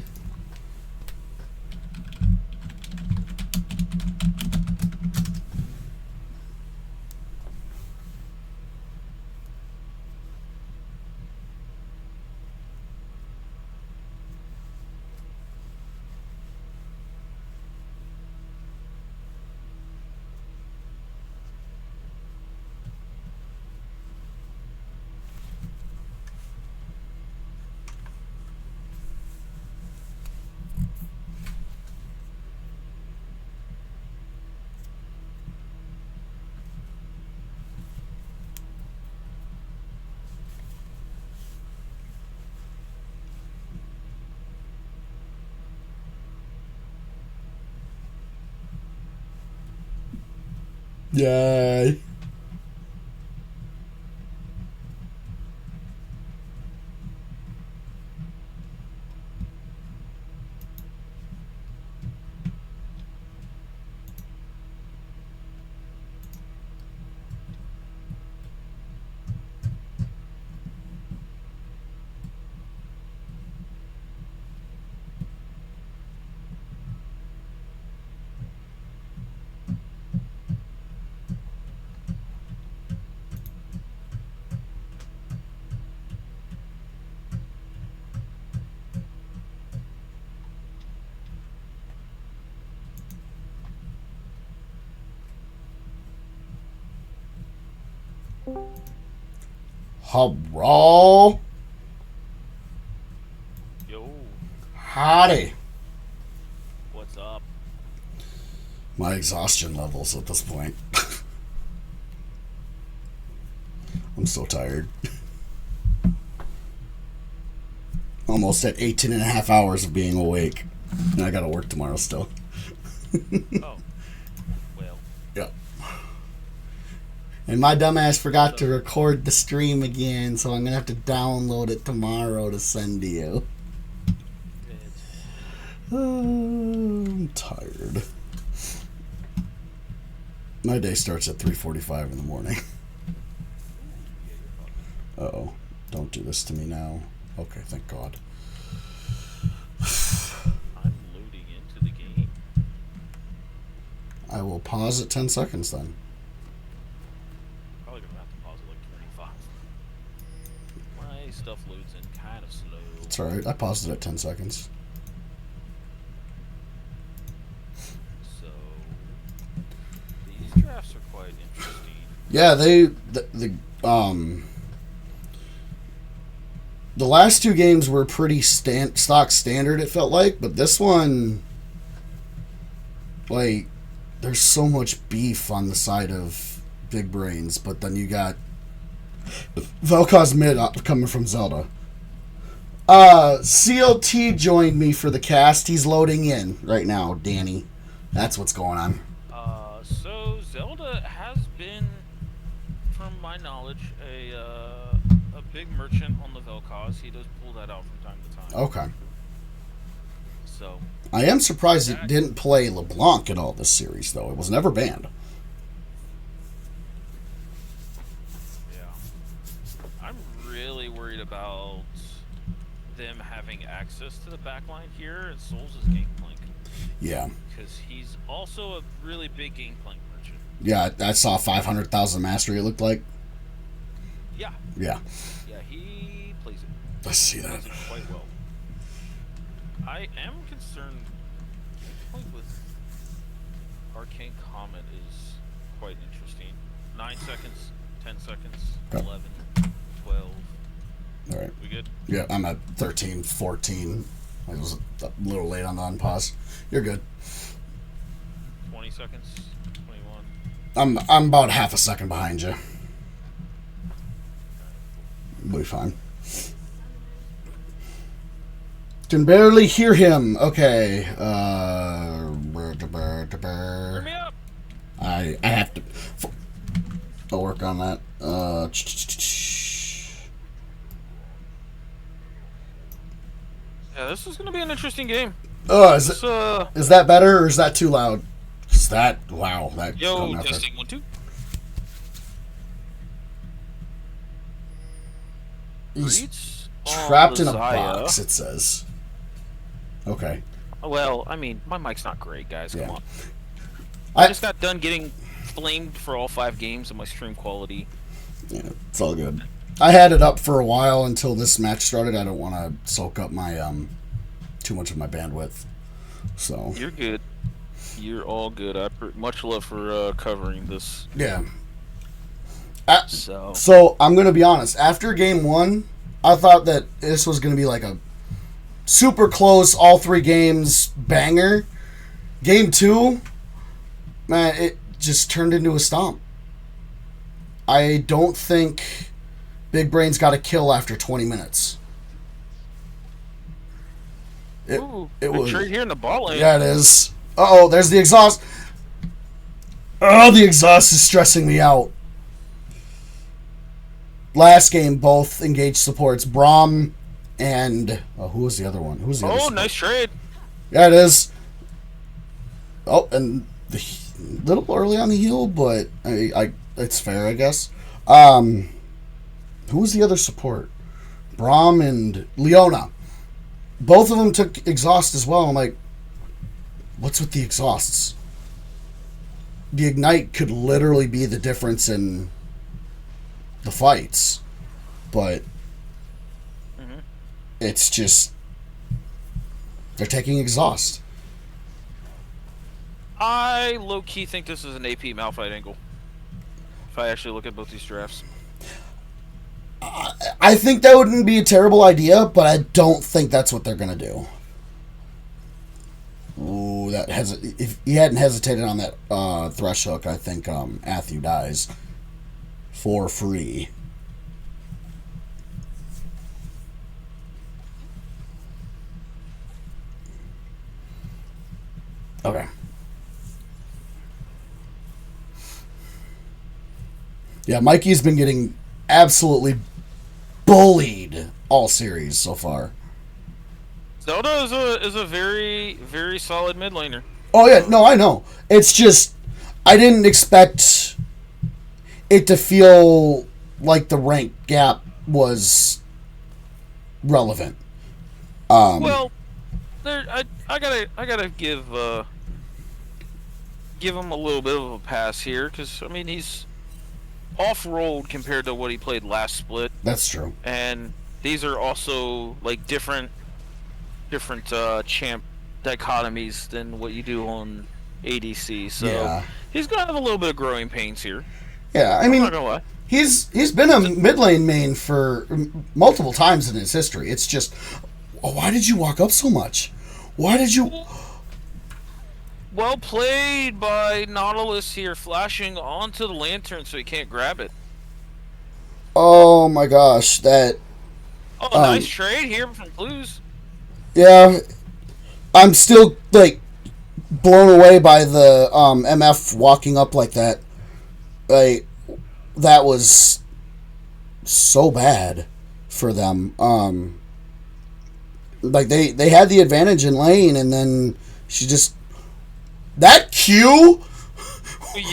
Yay. Hello? Yo, Howdy. what's up? My exhaustion levels at this point. I'm so tired. Almost at 18 and a half hours of being awake. And I gotta work tomorrow still. Oh, well, Yep. And my dumbass forgot to record the stream again, so I'm gonna have to download it tomorrow to send to you. it's, I'm tired. My day starts at 3:45 in the morning. Uh-oh. Don't do this to me now. Okay, thank God. I'm loading into the game. I will pause at 10 seconds then. Probably gonna have to pause it like 25. My stuff loads in kind of slow. It's alright. I paused it at 10 seconds. So, these drafts are quite interesting. Yeah, the last two games were pretty stock standard, it felt like, but this one, like, there's so much beef on the side of Big Brains, but then you got Vel'Koz mid coming from Zelda. CLT joined me for the cast. He's loading in right now, Danny. That's what's going on. So Zelda has been, from my knowledge, a big merchant on the Vel'Koz. He does pull that out from time to time. Okay. So, I am surprised it didn't play LeBlanc in all this series, though. It was never banned. yeah. I'm really worried about them having access to the backline here and Souls' Gangplank. Yeah. Because he's also a really big Gangplank merchant. Yeah, I saw 500,000 mastery, it looked like. Yeah. Yeah. Yeah, he plays it. Let's see that. Plays it quite well. I am concerned. Gameplay with Arcane Comet is quite interesting. 9 seconds, 10 seconds, Okay. 11, 12. All right. We good? Yeah, I'm at 13, 14. I was a little late on the unpause. You're good. 20 seconds, 21. I'm about half a second behind you. We'll be fine. Can barely hear him. Okay. Turn me up! I have to. I'll work on that. Yeah, this is going to be an interesting game. Is that better or is that too loud? Is that wow? That Yo, testing 1, 2. He's trapped in a box. It says. Okay. Well, I mean, my mic's not great, guys. Yeah. Come on. I just got done getting flamed for all 5 games of my stream quality. Yeah, it's all good. I had it up for a while until this match started. I don't want to soak up my too much of my bandwidth. So You're good. You're all good. Much love for covering this. yeah. So So I'm gonna be honest. After game 1, I thought that this was gonna be like a super close, all 3 games banger. Game 2, man, it just turned into a stomp. I don't think Big Brain's got a kill after 20 minutes. It Ooh, was trade here in the ball lane. Yeah, it is. Uh-oh, there's the exhaust. Oh, the exhaust is stressing me out. Last game, both engaged supports. Braum and... Oh, who was the other one? Who's the other Oh, support? nice trade. Yeah, it is. Oh, and the little early on the heel, but it's fair, I guess. Who was the other support? Braum and Leona. Both of them took exhaust as well. I'm like, what's with the exhausts? The ignite could literally be the difference in the fights, but it's just they're taking exhaust. I low-key think this is an AP Malphite angle. If I actually look at both these drafts. I think that wouldn't be a terrible idea, but I don't think that's what they're gonna do. Ooh, if he hadn't hesitated on that thrush hook, I think Athu dies for free. Okay. Yeah, Mikey's been getting absolutely bullied all series so far. Zelda is a very, very solid mid laner. Oh yeah, no, I know. It's just I didn't expect it to feel like the rank gap was relevant. Well, I gotta give him a little bit of a pass here, because I mean he's off-rolled compared to what he played last split. That's true. And these are also like different champ dichotomies than what you do on ADC. So yeah. He's gonna have a little bit of growing pains here. Yeah, I mean, I'm not gonna lie. He's been a mid lane main for multiple times in his history. It's just, why did you walk up so much? Why did you? Well played by Nautilus here, flashing onto the lantern so he can't grab it. Oh my gosh, that. Oh, nice trade here from Blues. Yeah, I'm still like blown away by the MF walking up like that. Like that was so bad for them. Like they had the advantage in lane, and then she just that Q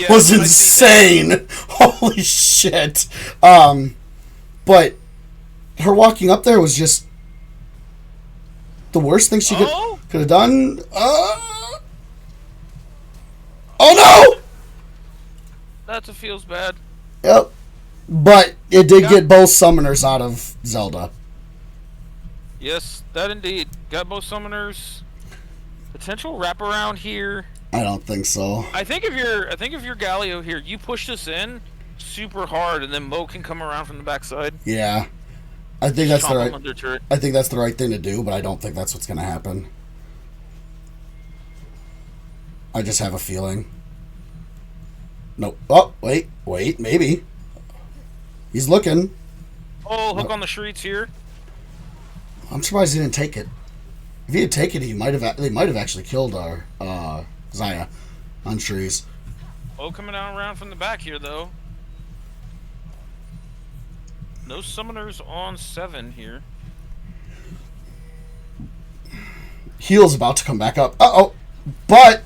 was insane. Holy shit! But her walking up there was just the worst thing she could have done. Oh no! That feels bad. Yep. But it did get both summoners out of Zelda. Yes, that indeed. Got both summoners. Potential wraparound here. I don't think so. I think if you're Galio here, you push this in super hard, and then Mo can come around from the backside. Yeah. I think that's the right thing to do, but I don't think that's what's going to happen. I just have a feeling. Nope. Oh, wait, maybe. He's looking. Oh, hook on the streets here. I'm surprised he didn't take it. If he had taken it, they might have actually killed our Xayah on trees. Oh, coming out around from the back here though. No summoners on 7 here. Heal's about to come back up. But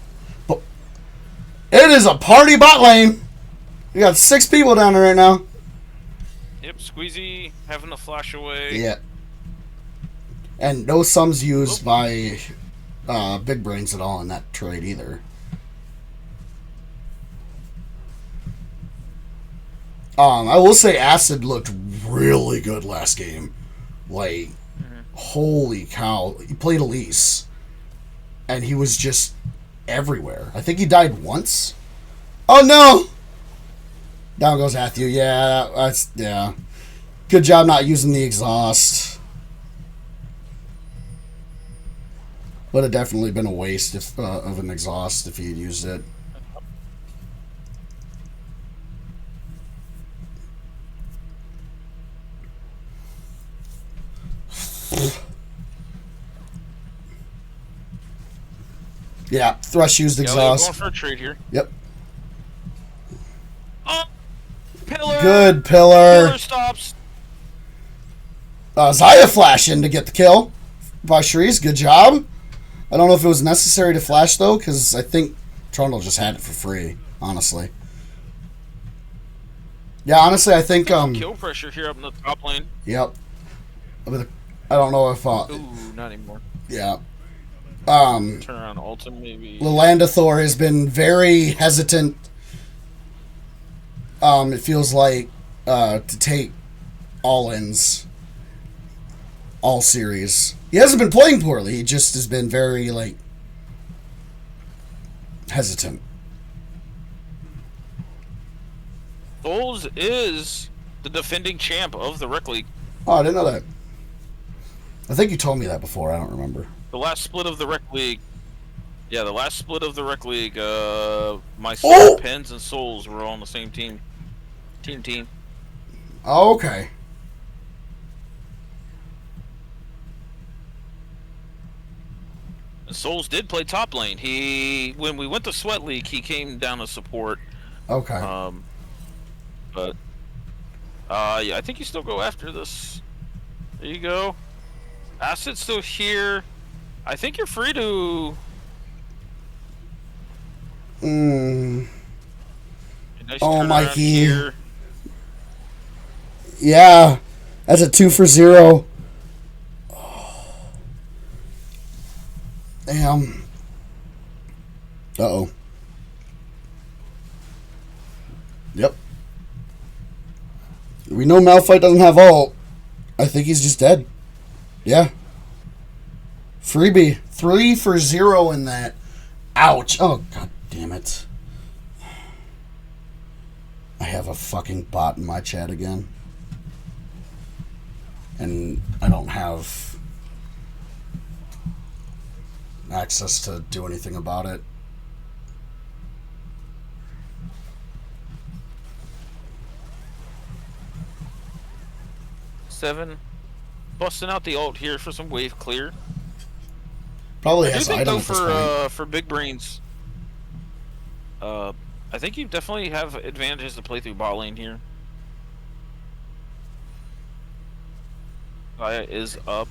it is a party bot lane. We got 6 people down there right now. Yep, Squeezy having to flash away. Yeah. And no sums used by Big Brains at all in that trade either. I will say Acid looked really good last game. Like, holy cow. He played Elise. And he was just everywhere. I think he died once. Oh no! Down goes Athu. Yeah. Good job not using the exhaust. Would have definitely been a waste of an exhaust if he had used it. Yeah, Thrush used exhaust. Going for a trade here. Yep. pillar. Good pillar. Pillar stops. Zaya flash in to get the kill by Shreeze. Good job. I don't know if it was necessary to flash, though, because I think Trundle just had it for free, honestly. Yeah, honestly, I think... kill pressure here up in the top lane. Yep. I don't know if... Ooh, not anymore. Yeah. Turn around ultim, maybe. Lelandathor has been very hesitant. It feels like to take all-ins, all series. He hasn't been playing poorly. He just has been very like hesitant. Souls is the defending champ of the Rec League. Oh, I didn't know that. I think you told me that before. I don't remember. The last split of the Rec League. Yeah, the last split of the Rec League. Oh! Pens and Souls were all on the same team. Team. Oh, okay. And Souls did play top lane. When we went to Sweat League, he came down to support. Okay. But yeah, I think you still go after this. There you go. Acid's still here. I think you're free to. Mm. Nice Oh, turnaround Mikey. here. Yeah, that's a 2 for 0. Oh. Damn. Uh-oh. Yep. We know Malphite doesn't have ult. I think he's just dead. Yeah. Freebie. 3 for 0 in that. Ouch. Oh, god damn it. I have a fucking bot in my chat again. And I don't have access to do anything about it. Seven. Busting out the ult here for some wave clear. Probably I do has think item though at this point. for big brains, I think you definitely have advantages to play through bot lane here. Aya is up.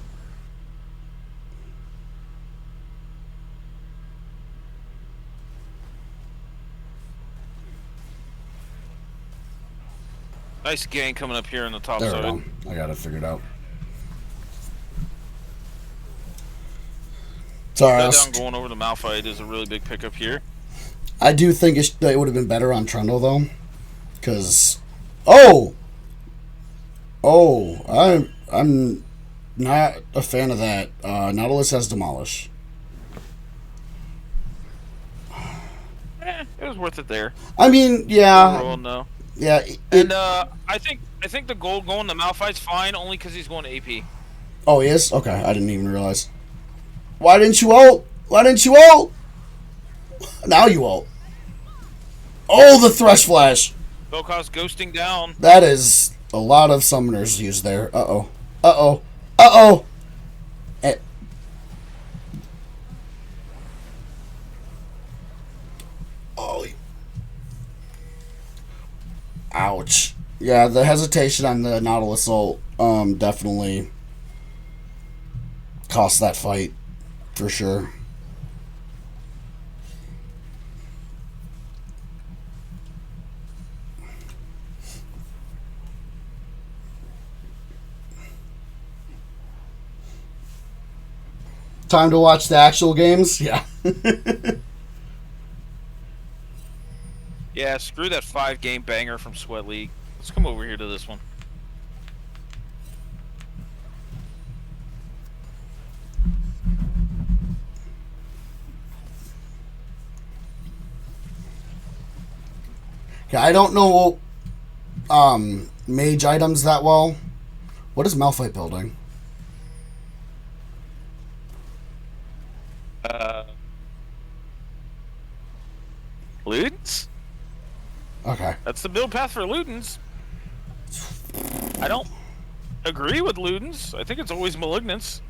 Nice gang coming up here on the top There we side. go. I got it figured out. Sorry, Down going over the Malphite is a really big pickup here. I do think it would have been better on Trundle though, because I'm not a fan of that. Nautilus has Demolish. It was worth it there. I mean, yeah, Overall, no. yeah. And I think the gold going to Malphite's fine only because he's going to AP. Oh, he is? Okay, I didn't even realize. Why didn't you ult? Why didn't you ult? Now you ult. Oh, the Thresh Flash. Vel'Koz ghosting down. That is a lot of summoners used there. Uh-oh. Uh-oh. Uh-oh. Oh. Ouch. Yeah, the hesitation on the Nautilus ult definitely cost that fight for sure. Time to watch the actual games? Yeah. Yeah, screw that 5-game banger from Sweat League. Let's come over here to this one. Okay, I don't know mage items that well. What is Malphite building? Ludens? Okay. That's the build path for Ludens. I don't agree with Ludens. I think it's always Malignance.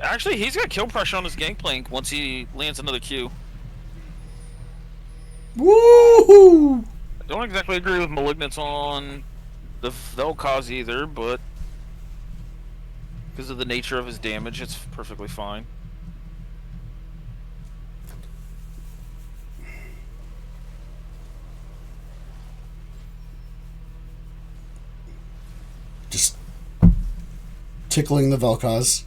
Actually, he's got kill pressure on his Gangplank once he lands another Q. Woohoo! don't exactly agree with Malignance on the Vel'Koz either, but because of the nature of his damage, it's perfectly fine. Just tickling the Vel'Koz.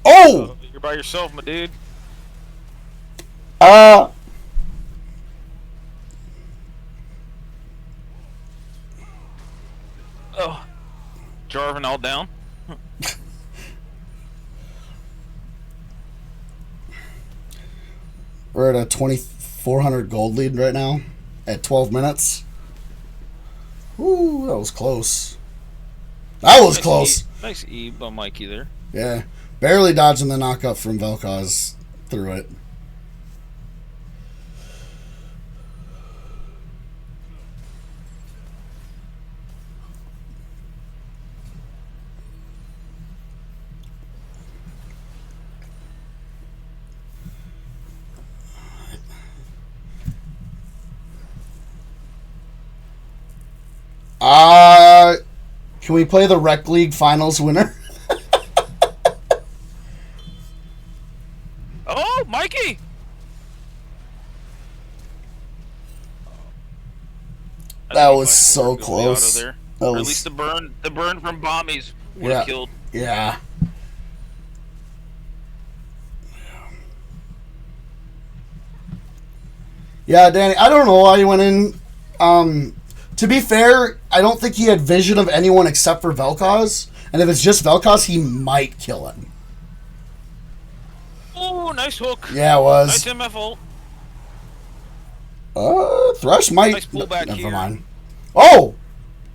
Oh! You're by yourself, my dude. Oh, Jarvan all down. we're at a 2,400 gold lead right now at 12 minutes. Ooh, that was close. That was close. Nice E by Mikey there. Yeah. Barely dodging the knockup from Vel'Koz through it. Can we play the Rec League Finals winner? Oh, Mikey! That was so close. There. That or was... at least the burn from Bommies would have killed. Yeah. Yeah, Danny, I don't know why he went in. To be fair, I don't think he had vision of anyone except for Vel'Koz. And if it's just Vel'Koz, he might kill him. Oh, nice hook. Yeah, it was. Nice MF ult. Thresh might... Nice pullback Never here. mind. Oh!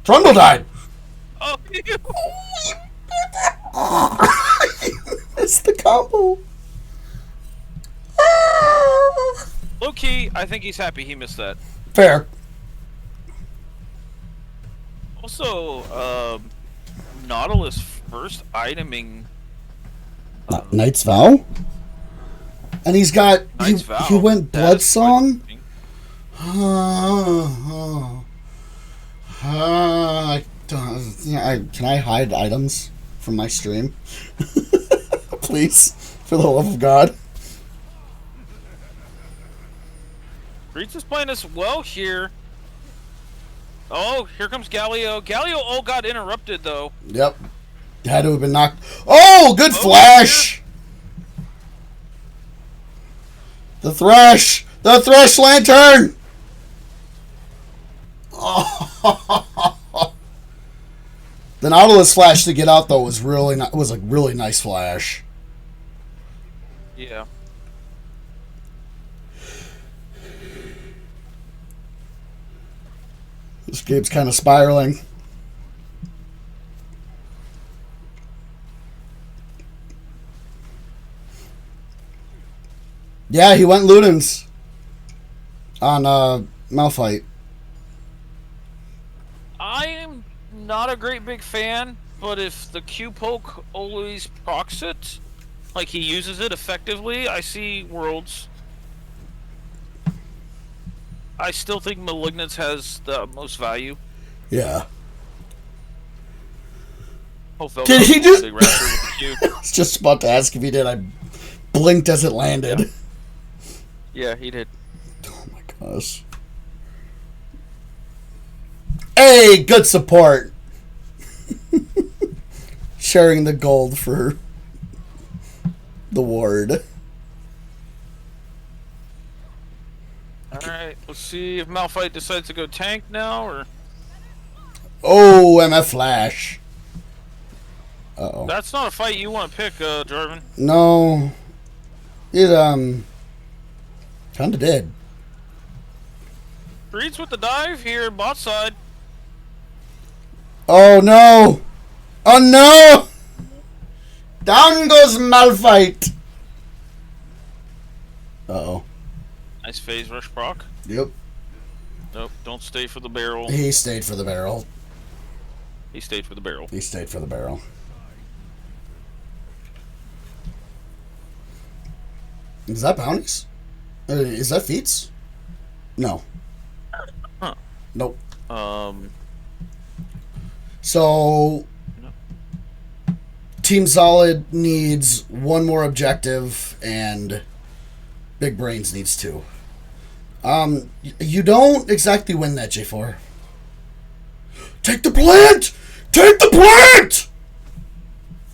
Trundle died! Oh, It's the combo. low key, I think he's happy he missed that. Fair. Also, Nautilus first iteming Knight's Vow? And he's got... Knight's Vow. He went That is quite Bloodsong? interesting. Can I hide items from my stream? Please, for the love of God. Reeds is playing us well here. Oh, here comes Galio. Galio got interrupted though. Yep. Had to have been knocked. Oh, good flash! The Thresh! The Thresh Lantern! Oh. The Nautilus flash to get out though was was a really nice flash. Yeah. This game's kind of spiraling. Yeah, he went Ludens on Malphite. I am not a great big fan, but if the Q poke always procs it, like he uses it effectively, I see worlds. I still think Malignance has the most value. Yeah. Did he just... I was just about to ask if he did. I blinked as it landed. Yeah, he did. Oh my gosh. Hey, good support. Sharing the gold for the ward. Alright, let's see if Malphite decides to go tank now, or... Oh, MF Flash. Uh-oh. That's not a fight you want to pick, Jarvan. No. It, kinda did. Reeds with the dive here, bot side. Oh, no. Oh, no. Down goes Malphite. Uh-oh. Nice phase rush proc. Yep. Nope, don't stay for the barrel. He stayed for the barrel. He stayed for the barrel. He stayed for the barrel. Is that bounties? Is that feats? No. Huh. Nope. Um. So, No. Team Solid needs one more objective, and Big Brains needs two. You don't exactly win that, J4. Take the plant! Take the plant!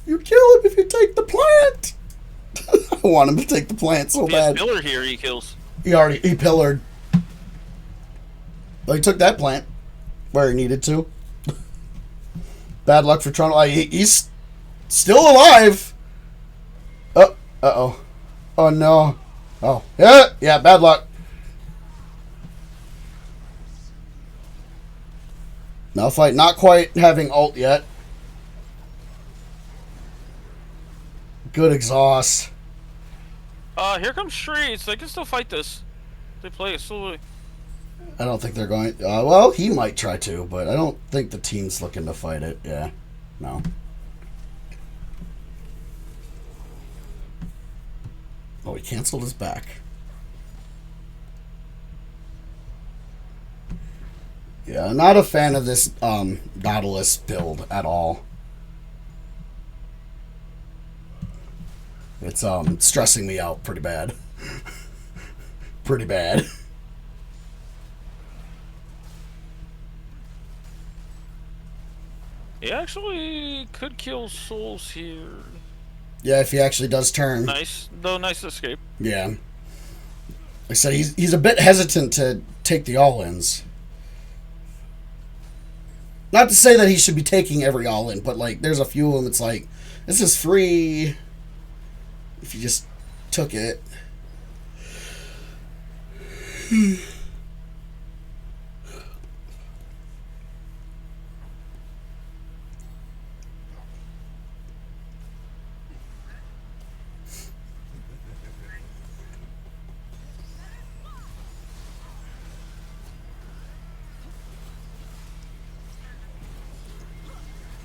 You kill him if you take the plant! I want him to take the plant so If he has bad. pillar here, he kills. He pillared. Well, he took that plant where he needed to. Bad luck for Toronto. He's still alive. Uh-oh. Oh, no. Oh, yeah, bad luck. Malphite not quite having ult yet. Good exhaust. Here comes Shreeds. They can still fight this. They play it slowly. I don't think they're going... well, he might try to, but I don't think the team's looking to fight it. Yeah. No. Oh, he canceled his back. Yeah, not a fan of this Nautilus build at all. It's stressing me out pretty bad. Pretty bad. He actually could kill souls here. Yeah, if he actually does turn. Nice, though. Nice escape. Yeah. Like I said, he's a bit hesitant to take the all-ins. Not to say that he should be taking every all-in, but like there's a few of them that's like, this is free. If you just took it.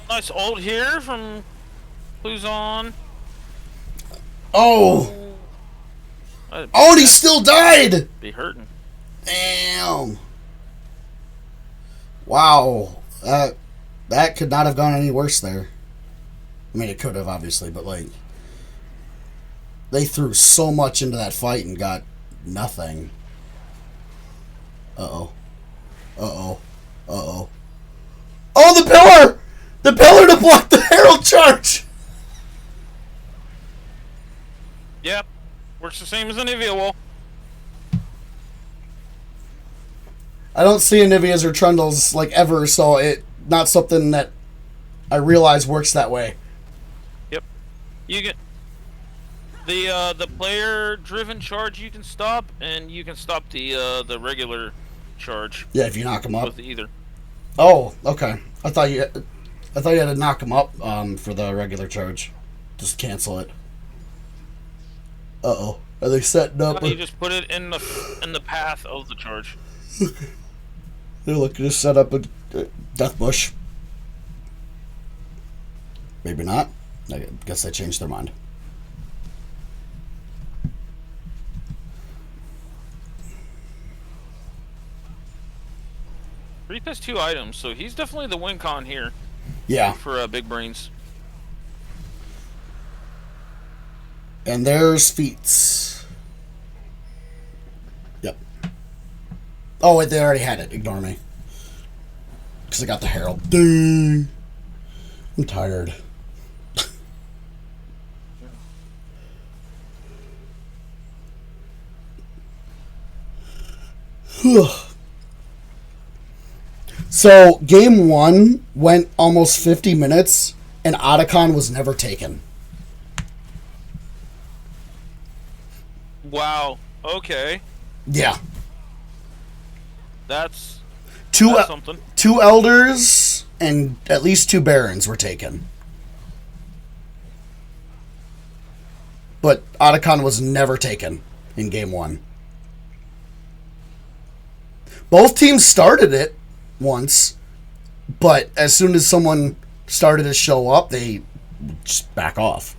Nice ult here from Luzon. Oh! Oh, and he still died! Be hurting. Damn. Wow. That could not have gone any worse there. I mean, it could have, obviously, but, like, they threw so much into that fight and got nothing. Uh-oh. Uh-oh. Uh-oh. Oh, the pillar! The pillar to block the Herald charge! Yep. Works the same as an Nivea wall. I don't see Anivias or Trundles, like, ever, so it not something that I realize works that way. Yep. You get the player-driven charge you can stop, and you can stop the regular charge. Yeah, if you knock them up. With either. Oh, okay. I thought you had to knock them up for the regular charge. Just cancel it. Uh-oh. Are they setting up? You just put it in the path of the charge. They're looking to set up a death bush. Maybe not. I guess they changed their mind. Reap has 2 items, so he's definitely the win con here. Yeah. For Big Brains. And there's feats. Yep. Oh, wait, they already had it. Ignore me. Because I got the Herald. Dang. I'm tired. So, game 1 went almost 50 minutes, and Otacon was never taken. Wow. Okay. Yeah. That's Two something. 2 elders and at least 2 barons were taken. But Otacon was never taken in game 1. Both teams started it once, but as soon as someone started to show up, they just back off.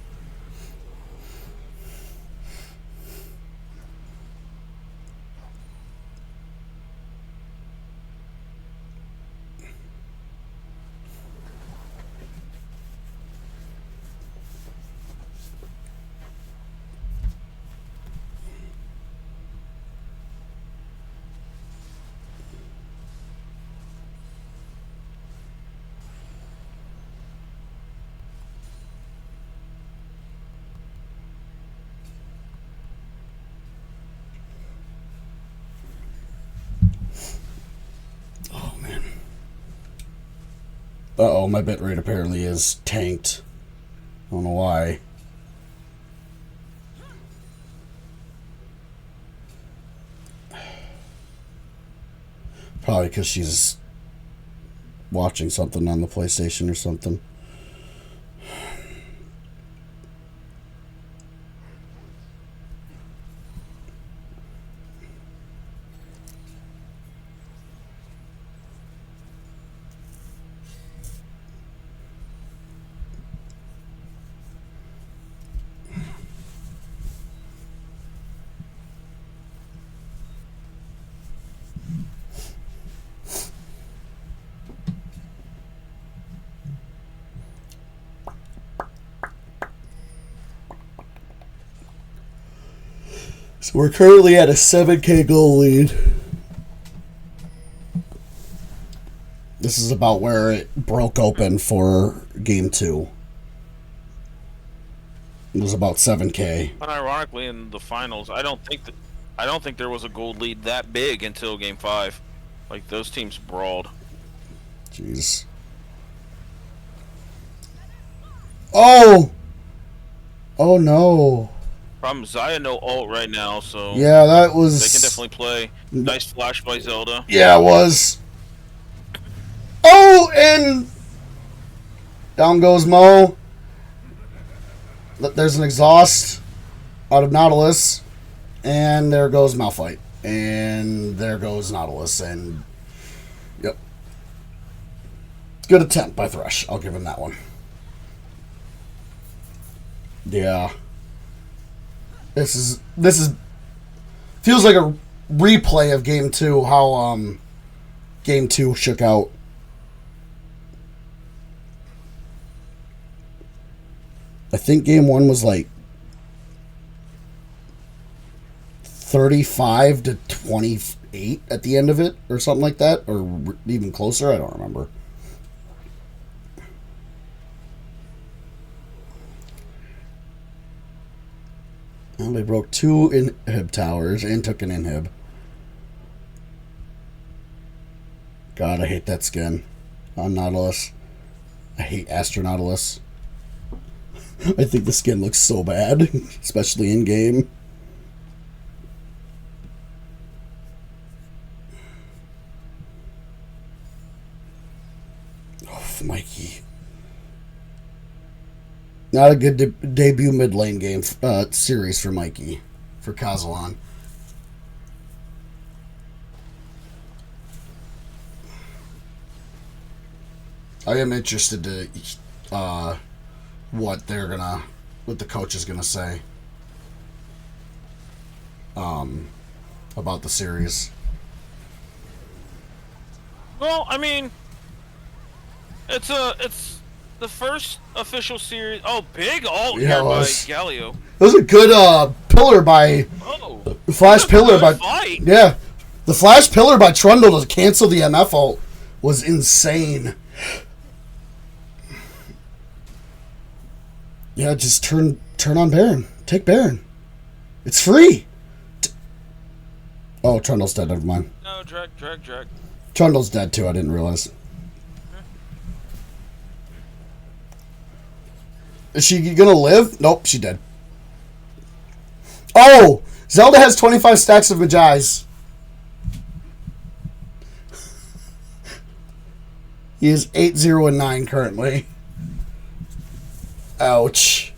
Uh-oh, my bitrate apparently is tanked. I don't know why. Probably because she's watching something on the PlayStation or something. So we're currently at a 7K goal lead. This is about where it broke open for game 2. It was about 7K. But ironically, in the finals, I don't think there was a gold lead that big until game 5. Like, those teams brawled. Jeez. Oh! Oh no. Problem is, Zaya no ult right now, so Yeah, that was... they can definitely play. Nice flash by Zelda. Yeah, it was. Oh, and down goes Mo. There's an exhaust out of Nautilus, and there goes Malphite, and there goes Nautilus, and yep, good attempt by Thresh. I'll give him that one. Yeah, this is feels like a replay of game 2. How game 2 shook out. I think game 1 was like 35 to 28 at the end of it, or something like that, or even closer. I don't remember. Well, they broke 2 inhib towers and took an inhib. God, I hate that skin on Nautilus. I hate Astronautilus. I think the skin looks so bad, especially in game. Oh, Mikey. Not a good debut mid lane game series for Mikey, for Kazalan. I am interested to what the coach is gonna say about the series. Well, I mean, it's the first official series. Oh, big ult here by Galio. It was a good pillar by flash pillar by fight. Yeah, the flash pillar by Trundle to cancel the MF ult was insane. Yeah, just turn on Baron. Take Baron. It's free. Oh, Trundle's dead. Never mind. No, drag. Trundle's dead too. I didn't realize. Is she gonna live? Nope, she dead. Oh! Zelda has 25 stacks of Magi's. He is 8-0-9 currently. Ouch.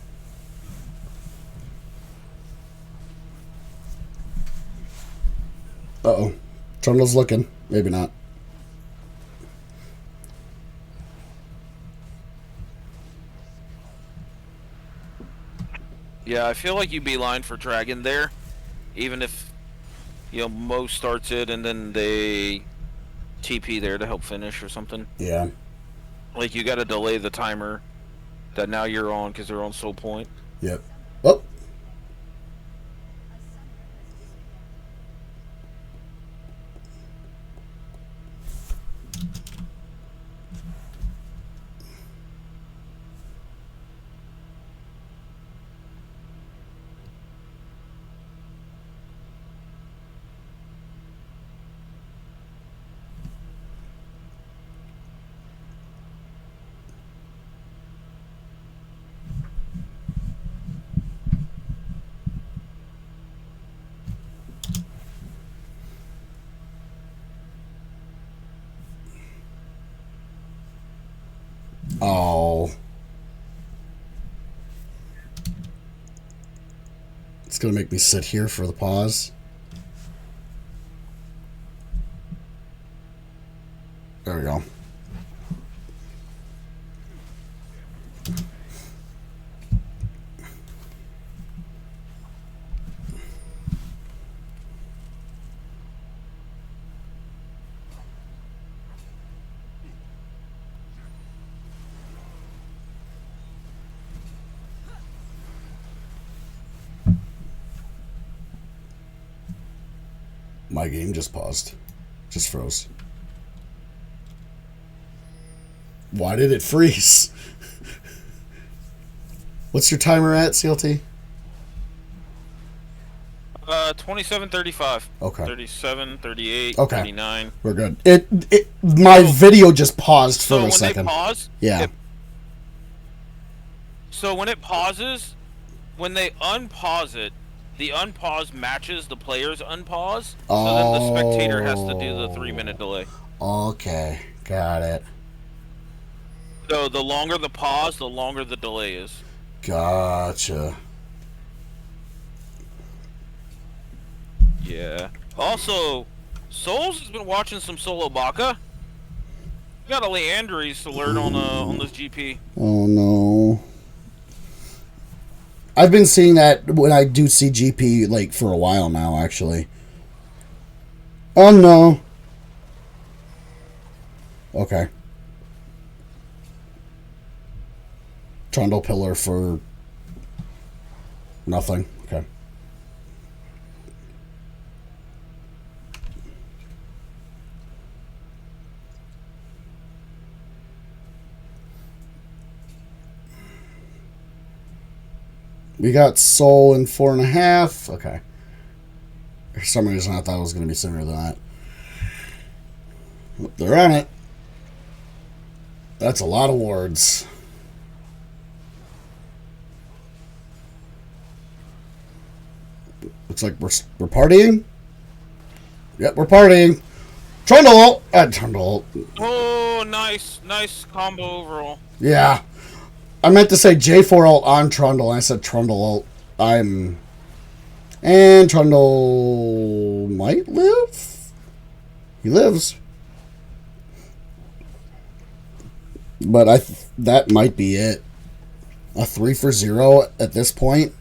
Uh-oh. Trundle's looking. Maybe not. Yeah, I feel like you beeline for Dragon there, even if Mo starts it and then they TP there to help finish or something. Yeah. Like, you got to delay the timer that now you're on because they're on soul point. Yep. Oh. Oh. It's going to make me sit here for the pause. There we go. My game just paused. Just froze. Why did it freeze? What's your timer at, CLT? 27:35. Okay. 37, 38, Okay. 39. We're good. My video just paused for a second. They pause, yeah. So when it pauses, when they unpause it, the unpause matches the player's unpause. Oh. So then the spectator has to do the 3-minute delay. Okay. Got it. So the longer the pause, the longer the delay is. Gotcha. Yeah. Also, Souls has been watching some Solo Baka. Got a Leandries alert on this GP. Oh no. I've been seeing that when I do see GP like for a while now, actually. Oh no. Okay. Trundle pillar for nothing. Okay. We got Soul in 4.5. Okay. For some reason, I thought it was going to be sooner than that. They're on it. That's a lot of wards. Looks like we're partying. Yep, we're partying. Trundle! Trundle. Oh, nice combo overall. Yeah. I meant to say J4 ult on Trundle. I said Trundle ult. And Trundle might live? He lives. But that might be it. A 3 for 0 at this point.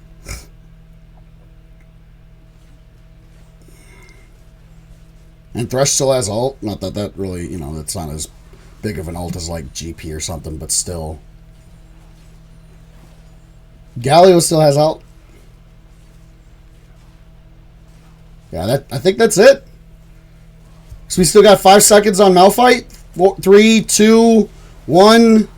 And Thresh still has ult. Not that really, that's not as big of an ult as like GP or something, but still. Galio still has ult. Yeah, I think that's it. So we still got 5 seconds on Malphite. 4, 3, 2, 1.